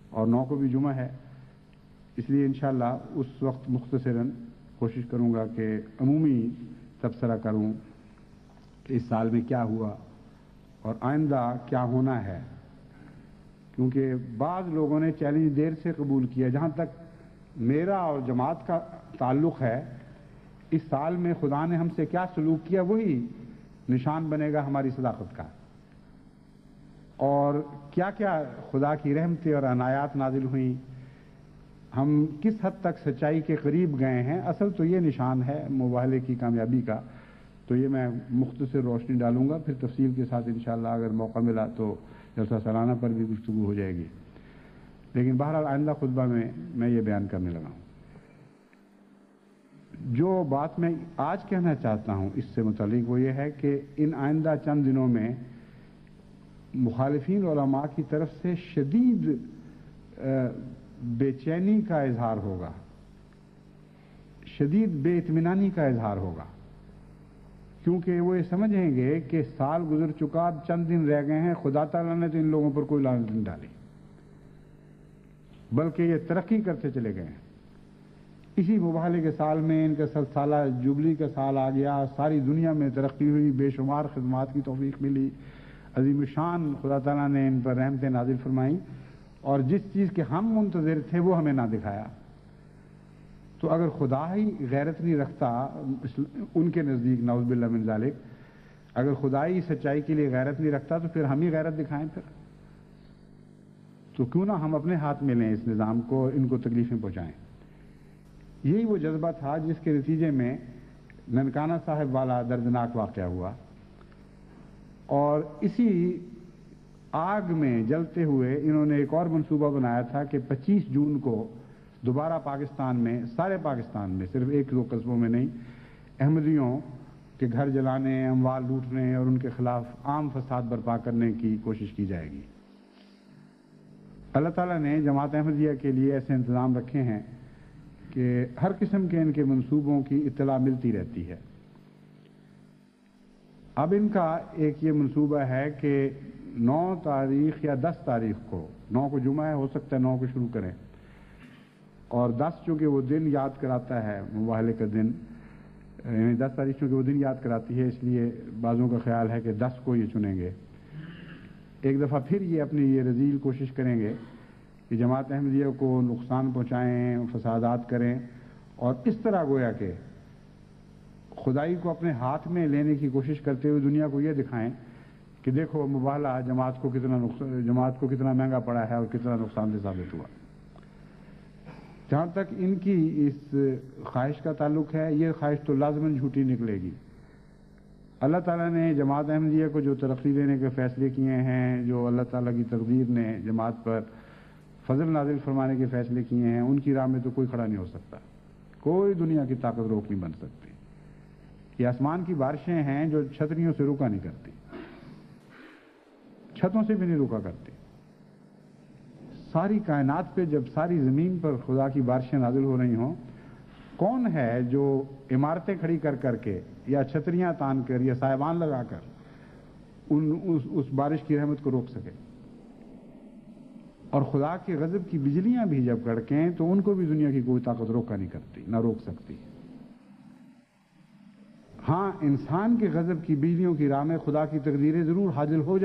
اور 9 کو بھی جمعہ ہے۔ اس لیے انشاءاللہ اس وقت مختصراً کوشش کروں گا کہ عمومی تبصرہ کروں کہ اس سال میں کیا ہوا اور آئندہ کیا ہونا ہے، کیونکہ بعض لوگوں نے چیلنج دیر سے قبول کیا۔ جہاں تک میرا اور جماعت کا تعلق ہے، اس سال میں خدا نے ہم سے کیا سلوک کیا وہی نشان بنے گا ہماری صداقت کا، اور کیا کیا خدا کی رحمتیں اور عنایات نازل ہوئیں، ہم کس حد تک سچائی کے قریب گئے ہیں، اصل تو یہ نشان ہے مباہلے کی کامیابی کا۔ تو یہ میں مختصر روشنی ڈالوں گا، پھر تفصیل کے ساتھ انشاءاللہ اگر موقع ملا تو جلسہ سالانہ پر بھی گفتگو ہو جائے گی۔ لیکن بہرحال آئندہ خطبہ میں یہ بیان کرنے لگا ہوں. جو بات میں آج کہنا چاہتا ہوں اس سے متعلق وہ یہ ہے کہ ان آئندہ چند دنوں میں مخالفین علماء کی طرف سے شدید بے چینی کا اظہار ہوگا، شدید بے اطمینانی کا اظہار ہوگا، کیونکہ وہ یہ سمجھیں گے کہ سال گزر چکا، اب چند دن رہ گئے ہیں، خدا تعالیٰ نے تو ان لوگوں پر کوئی لعنت نہیں ڈالی، بلکہ یہ ترقی کرتے چلے گئے ہیں. اسی مباہلے کے سال میں ان کا سالہ جبلی کا سال آ گیا، ساری دنیا میں ترقی ہوئی، بے شمار خدمات کی توفیق ملی، عظیم شان خدا تعالیٰ نے ان پر رحمتیں نازل فرمائیں، اور جس چیز کے ہم منتظر تھے وہ ہمیں نہ دکھایا. تو اگر خدا ہی غیرت نہیں رکھتا ان کے نزدیک، نعوذ باللہ من ذالک، اگر خدا ہی سچائی کے لیے غیرت نہیں رکھتا تو پھر ہم ہی غیرت دکھائیں. پھر تو کیوں نہ ہم اپنے ہاتھ میں لیں اس نظام کو، ان کو تکلیفیں پہنچائیں. یہی وہ جذبہ تھا جس کے نتیجے میں ننکانہ صاحب والا دردناک واقعہ ہوا، اور اسی آگ میں جلتے ہوئے انہوں نے ایک اور منصوبہ بنایا تھا کہ 25 جون کو دوبارہ پاکستان میں، سارے پاکستان میں، صرف ایک دو قصبوں میں نہیں، احمدیوں کے گھر جلانے، اموال لوٹنے اور ان کے خلاف عام فساد برپا کرنے کی کوشش کی جائے گی. اللہ تعالیٰ نے جماعت احمدیہ کے لیے ایسے انتظام رکھے ہیں کہ ہر قسم کے ان کے منصوبوں کی اطلاع ملتی رہتی ہے. اب ان کا ایک یہ منصوبہ ہے کہ 9 تاریخ یا 10 تاریخ کو، 9 کو جمعہ ہے، ہو سکتا ہے 9 کو شروع کریں، اور 10 چونکہ وہ دن یاد کراتا ہے، مباہلے کا دن، یعنی 10 تاریخ چونکہ وہ دن یاد کراتی ہے، اس لیے بعضوں کا خیال ہے کہ 10 کو یہ چنیں گے. ایک دفعہ پھر یہ اپنی یہ رذیل کوشش کریں گے کہ جماعت احمدیہ کو نقصان پہنچائیں، فسادات کریں، اور اس طرح گویا کہ خدائی کو اپنے ہاتھ میں لینے کی کوشش کرتے ہوئے دنیا کو یہ دکھائیں کہ دیکھو مباہلہ جماعت کو کتنا مہنگا پڑا ہے اور کتنا نقصان دہ ثابت ہوا. جہاں تک ان کی اس خواہش کا تعلق ہے، یہ خواہش تو لازماً جھوٹی نکلے گی. اللہ تعالیٰ نے جماعت احمدیہ کو جو ترقی دینے کے فیصلے کیے ہیں، جو اللہ تعالیٰ کی تقدیر نے جماعت پر فضل نازل فرمانے کے فیصلے کیے ہیں، ان کی راہ میں تو کوئی کھڑا نہیں ہو سکتا، کوئی دنیا کی طاقت روک نہیں بن سکتی. یہ آسمان کی بارشیں ہیں جو چھتریوں سے روکا نہیں کرتی، چھتوں سے بھی نہیں روکا کرتی. ساری کائنات پہ جب ساری زمین پر خدا کی بارشیں نازل ہو رہی ہوں، کون ہے جو عمارتیں کھڑی کر کر کے یا چھتریاں تان کر یا سائبان لگا کر اس بارش کی رحمت کو روک سکے؟ اور خدا کے غضب کی بجلیاں بھی جب کڑکیں تو ان کو بھی دنیا کی کوئی طاقت روکا نہیں کرتی، نہ روک سکتی. ہاں، انسان کے غضب کی بجلیوں کی راہ میں خدا کی تقدیریں ضرور حائل ہو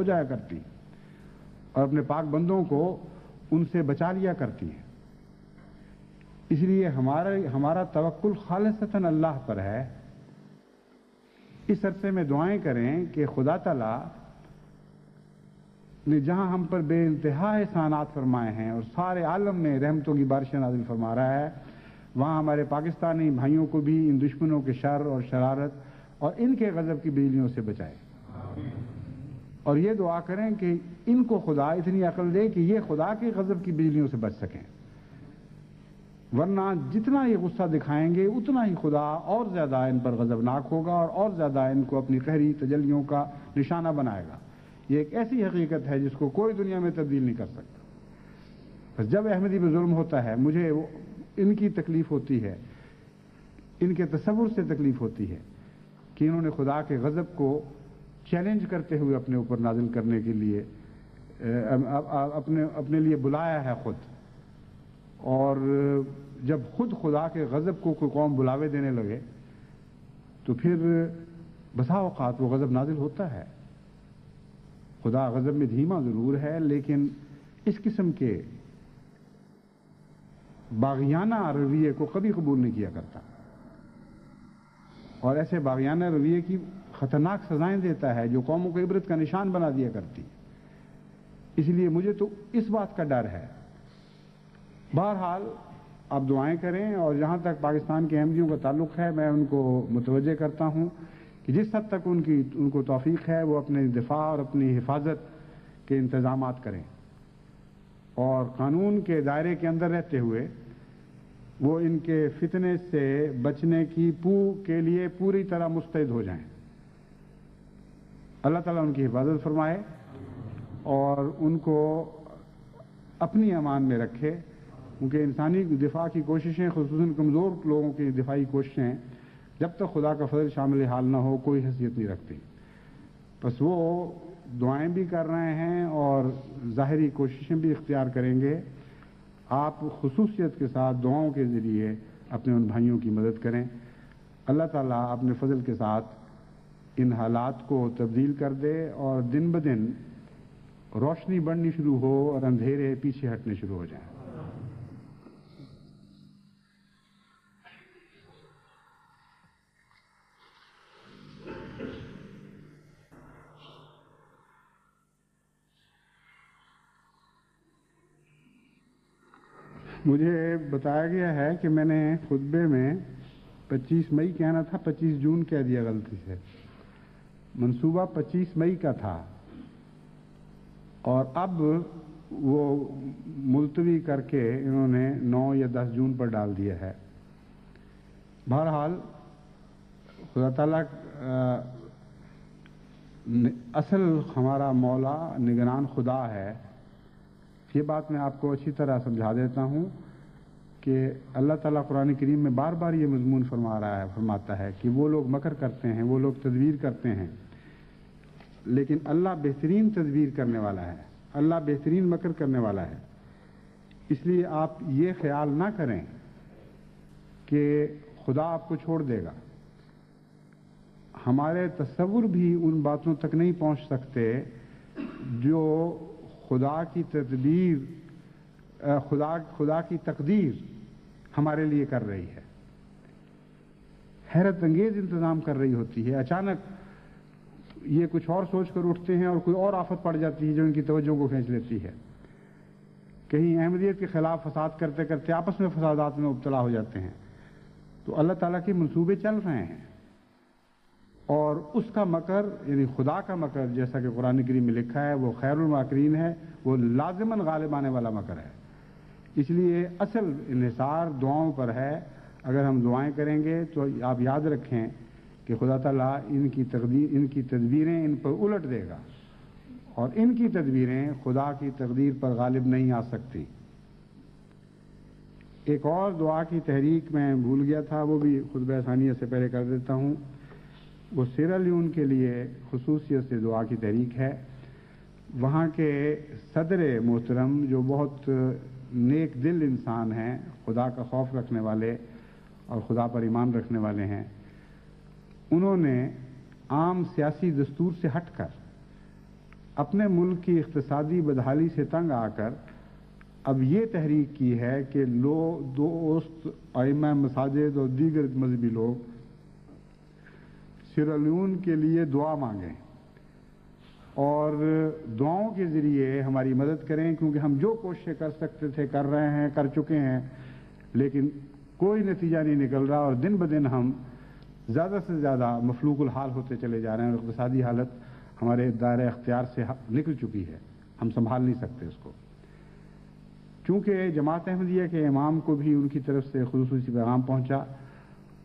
جایا کرتی اور اپنے پاک بندوں کو ان سے بچا لیا کرتی ہیں. اس لیے ہمارا توکل خالصتاً اللہ پر ہے. اس عرصے میں دعائیں کریں کہ خدا تعالیٰ نے جہاں ہم پر بے انتہا احسانات فرمائے ہیں اور سارے عالم میں رحمتوں کی بارشیں نازل فرما رہا ہے، وہاں ہمارے پاکستانی بھائیوں کو بھی ان دشمنوں کے شر اور شرارت اور ان کے غضب کی بجلیوں سے بچائے. اور یہ دعا کریں کہ ان کو خدا اتنی عقل دے کہ یہ خدا کے غضب کی بجلیوں سے بچ سکیں، ورنہ جتنا یہ غصہ دکھائیں گے اتنا ہی خدا اور زیادہ ان پر غضبناک ہوگا اور زیادہ ان کو اپنی قہری تجلیوں کا نشانہ بنائے گا. یہ ایک ایسی حقیقت ہے جس کو کوئی دنیا میں تبدیل نہیں کر سکتا. بس جب احمدی پہ ظلم ہوتا ہے، مجھے ان کی تکلیف ہوتی ہے، ان کے تصور سے تکلیف ہوتی ہے کہ انہوں نے خدا کے غضب کو چیلنج کرتے ہوئے اپنے اوپر نازل کرنے کے لیے اپنے لیے بلایا ہے خود، اور جب خود خدا کے غضب کو کوئی قوم بلاوے دینے لگے تو پھر بسا اوقات وہ غضب نازل ہوتا ہے. خدا غضب میں دھیما ضرور ہے، لیکن اس قسم کے باغیانہ رویے کو کبھی قبول نہیں کیا کرتا، اور ایسے باغیانہ رویے کی خطرناک سزائیں دیتا ہے جو قوموں کو عبرت کا نشان بنا دیا کرتی. اس لیے مجھے تو اس بات کا ڈر ہے. بہرحال آپ دعائیں کریں، اور جہاں تک پاکستان کے احمدیوں کا تعلق ہے، میں ان کو متوجہ کرتا ہوں کہ جس حد تک ان کو توفیق ہے وہ اپنے دفاع اور اپنی حفاظت کے انتظامات کریں. اور قانون کے دائرے کے اندر رہتے ہوئے وہ ان کے فتنے سے بچنے کے لیے پوری طرح مستعد ہو جائیں. اللہ تعالیٰ ان کی حفاظت فرمائے اور ان کو اپنی امان میں رکھے، کیونکہ انسانی دفاع کی کوششیں، خصوصاً کمزور لوگوں کی دفاعی کوششیں، جب تک خدا کا فضل شامل حال نہ ہو کوئی حیثیت نہیں رکھتی. بس وہ دعائیں بھی کر رہے ہیں اور ظاہری کوششیں بھی اختیار کریں گے. آپ خصوصیت کے ساتھ دعاؤں کے ذریعے اپنے ان بھائیوں کی مدد کریں. اللہ تعالیٰ اپنے فضل کے ساتھ ان حالات کو تبدیل کر دے اور دن بدن روشنی بڑھنی شروع ہو اور اندھیرے پیچھے ہٹنے شروع ہو جائیں. مجھے بتایا گیا ہے کہ میں نے خطبے میں 25 مئی کہنا تھا، 25 جون کہہ دیا غلطی سے. منصوبہ 25 مئی کا تھا اور اب وہ ملتوی کر کے انہوں نے 9 یا 10 جون پر ڈال دیا ہے. بہرحال خدا تعالیٰ اصل ہمارا مولا نگران خدا ہے. یہ بات میں آپ کو اچھی طرح سمجھا دیتا ہوں کہ اللہ تعالیٰ قرآن کریم میں بار بار یہ مضمون فرماتا ہے کہ وہ لوگ مکر کرتے ہیں، وہ لوگ تدبیر کرتے ہیں، لیکن اللہ بہترین تدبیر کرنے والا ہے، اللہ بہترین مکر کرنے والا ہے. اس لیے آپ یہ خیال نہ کریں کہ خدا آپ کو چھوڑ دے گا. ہمارے تصور بھی ان باتوں تک نہیں پہنچ سکتے جو خدا کی تدبیر، خدا کی تقدیر ہمارے لیے کر رہی ہے. حیرت انگیز انتظام کر رہی ہوتی ہے. اچانک یہ کچھ اور سوچ کر اٹھتے ہیں اور کوئی اور آفت پڑ جاتی ہے جو ان کی توجہ کو کھینچ لیتی ہے. کہیں احمدیت کے خلاف فساد کرتے کرتے آپس میں فسادات میں مبتلا ہو جاتے ہیں. تو اللہ تعالیٰ کے منصوبے چل رہے ہیں اور اس کا مکر، یعنی خدا کا مکر، جیسا کہ قرآن کریم میں لکھا ہے، وہ خیر الماکرین ہے، وہ لازماً غالب آنے والا مکر ہے. اس لیے اصل انحصار دعاؤں پر ہے. اگر ہم دعائیں کریں گے تو آپ یاد رکھیں کہ خدا تعالیٰ ان کی تدبیریں ان پر الٹ دے گا اور ان کی تدبیریں خدا کی تقدیر پر غالب نہیں آ سکتی. ایک اور دعا کی تحریک میں بھول گیا تھا، وہ بھی خطبہ ثانیہ سے پہلے کر دیتا ہوں. وہ سیرا لیون کے لیے خصوصیت سے دعا کی تحریک ہے. وہاں کے صدر محترم جو بہت نیک دل انسان ہیں، خدا کا خوف رکھنے والے اور خدا پر ایمان رکھنے والے ہیں، انہوں نے عام سیاسی دستور سے ہٹ کر اپنے ملک کی اقتصادی بدحالی سے تنگ آ کر اب یہ تحریک کی ہے کہ دوست ائمہ مساجد اور دیگر مذہبی لوگ سیرا لیون کے لیے دعا مانگیں اور دعاؤں کے ذریعے ہماری مدد کریں، کیونکہ ہم جو کوششیں کر سکتے تھے کر رہے ہیں، کر چکے ہیں، لیکن کوئی نتیجہ نہیں نکل رہا اور دن بدن ہم زیادہ سے زیادہ مفلوق الحال ہوتے چلے جا رہے ہیں اور اقتصادی حالت ہمارے دائرہ اختیار سے نکل چکی ہے. ہم سنبھال نہیں سکتے اس کو. چونکہ جماعت احمدیہ کے امام کو بھی ان کی طرف سے خصوصی پیغام پہنچا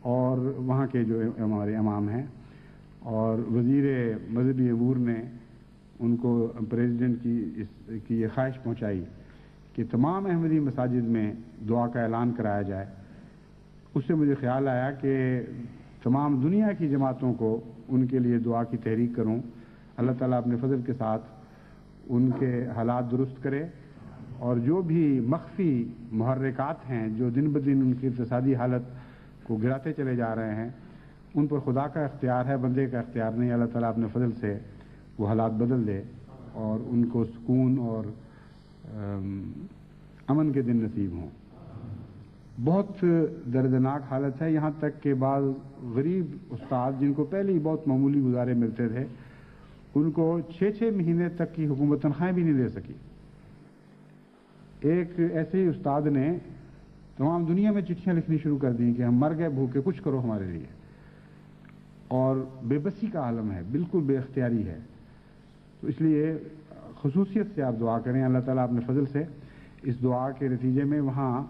اور وہاں کے جو ہمارے امام ہیں اور وزیر مذہبی امور نے ان کو پریزیڈنٹ کی یہ خواہش پہنچائی کہ تمام احمدی مساجد میں دعا کا اعلان کرایا جائے. اس سے مجھے خیال آیا کہ تمام دنیا کی جماعتوں کو ان کے لیے دعا کی تحریک کروں. اللہ تعالیٰ اپنے فضل کے ساتھ ان کے حالات درست کرے اور جو بھی مخفی محرکات ہیں جو دن بدن ان کی اقتصادی حالت کو گراتے چلے جا رہے ہیں، ان پر خدا کا اختیار ہے، بندے کا اختیار نہیں. اللہ تعالیٰ اپنے فضل سے وہ حالات بدل دے اور ان کو سکون اور امن کے دن نصیب ہوں. بہت دردناک حالت ہے، یہاں تک کہ بعض غریب استاد جن کو پہلے ہی بہت معمولی گزارے ملتے تھے، ان کو 6 مہینے تک کی حکومت تنخواہیں بھی نہیں دے سکی. ایک ایسے ہی استاد نے تمام دنیا میں چٹھیاں لکھنی شروع کر دیں کہ ہم مر گئے بھوکے، کچھ کرو ہمارے لیے. اور بے بسی کا عالم ہے، بالکل بے اختیاری ہے. تو اس لیے خصوصیت سے آپ دعا کریں اللہ تعالیٰ اپنے فضل سے اس دعا کے نتیجے میں وہاں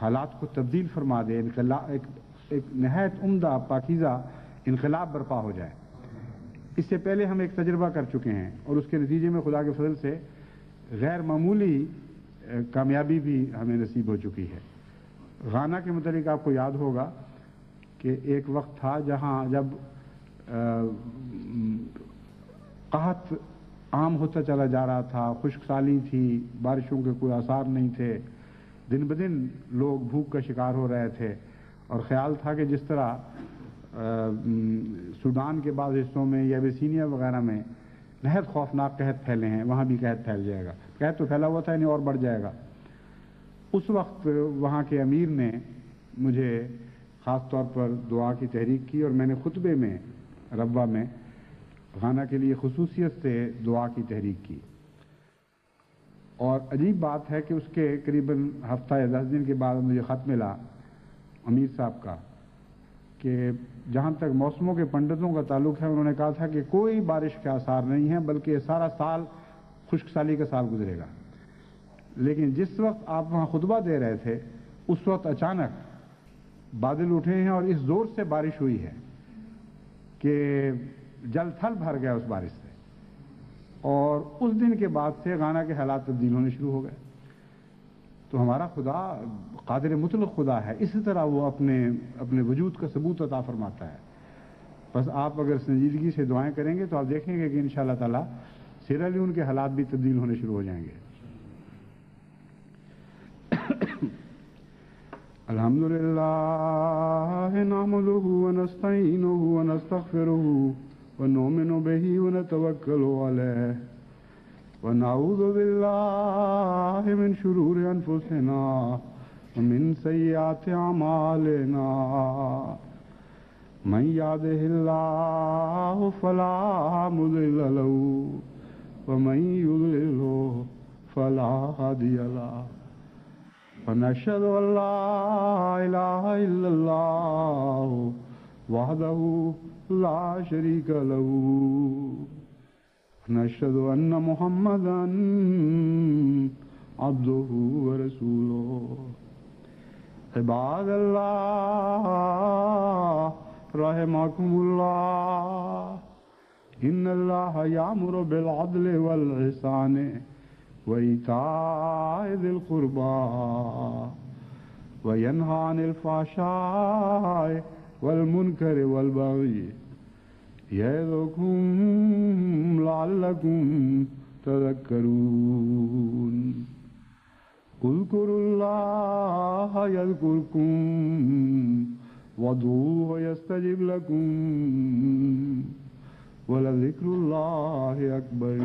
حالات کو تبدیل فرما دے، ایک نہایت عمدہ پاکیزہ انقلاب برپا ہو جائے۔ اس سے پہلے ہم ایک تجربہ کر چکے ہیں اور اس کے نتیجے میں خدا کے فضل سے غیر معمولی کامیابی بھی ہمیں نصیب ہو چکی ہے۔ غانا کے متعلق آپ کو یاد ہوگا کہ ایک وقت تھا جہاں جب قحط عام ہوتا چلا جا رہا تھا، خشک سالی تھی، بارشوں کے کوئی آثار نہیں تھے، دن بدن لوگ بھوک کا شکار ہو رہے تھے، اور خیال تھا کہ جس طرح سوڈان کے بعض حصوں میں یا ابیسینیا وغیرہ میں نہایت خوفناک قحط پھیلے ہیں، وہاں بھی قحط پھیل جائے گا۔ قحط تو پھیلا ہوا تھا، یعنی اور بڑھ جائے گا۔ اس وقت وہاں کے امیر نے مجھے خاص طور پر دعا کی تحریک کی، اور میں نے خطبے میں ربوہ میں غانا کے لیے خصوصیت سے دعا کی تحریک کی۔ اور عجیب بات ہے کہ اس کے قریباً ہفتہ یا 10 دن کے بعد مجھے خط ملا امیر صاحب کا کہ جہاں تک موسموں کے پنڈتوں کا تعلق ہے، انہوں نے کہا تھا کہ کوئی بارش کے آثار نہیں ہیں، بلکہ سارا سال خشک سالی کا سال گزرے گا۔ لیکن جس وقت آپ وہاں خطبہ دے رہے تھے اس وقت اچانک بادل اٹھے ہیں اور اس زور سے بارش ہوئی ہے کہ جل تھل بھر گیا اس بارش سے، اور اس دن کے بعد سے غانا کے حالات تبدیل ہونے شروع ہو گئے۔ تو ہمارا خدا قادر مطلق خدا ہے، اسی طرح وہ اپنے وجود کا ثبوت عطا فرماتا ہے۔ بس آپ اگر سنجیدگی سے دعائیں کریں گے تو آپ دیکھیں گے کہ انشاءاللہ تعالیٰ سیرا لیون کے حالات بھی تبدیل ہونے شروع ہو جائیں گے۔ الحمدللہ نحمدہ ونستعینہ ونستغفرہ ونؤمن بہ ونتوکل علیہ ونعوذ باللہ من شرور انفسنا ومن سیئات اعمالنا من یہدہ اللہ فلا مضل لہ ومن یضلل فلا ہادی لہ ونشهد ان لا اله الا الله وحده لا شريك له ونشهد ان محمدا عبده ورسوله عباد الله رحمكم الله ان الله يأمر بالعدل والإحسان وإيتاء ذي القربى وينهى عن الفحشاء والمنكر والبغي يعظكم لعلكم تذكرون اذكروا الله يذكركم وادعوه يستجب لكم ولذكر الله أكبر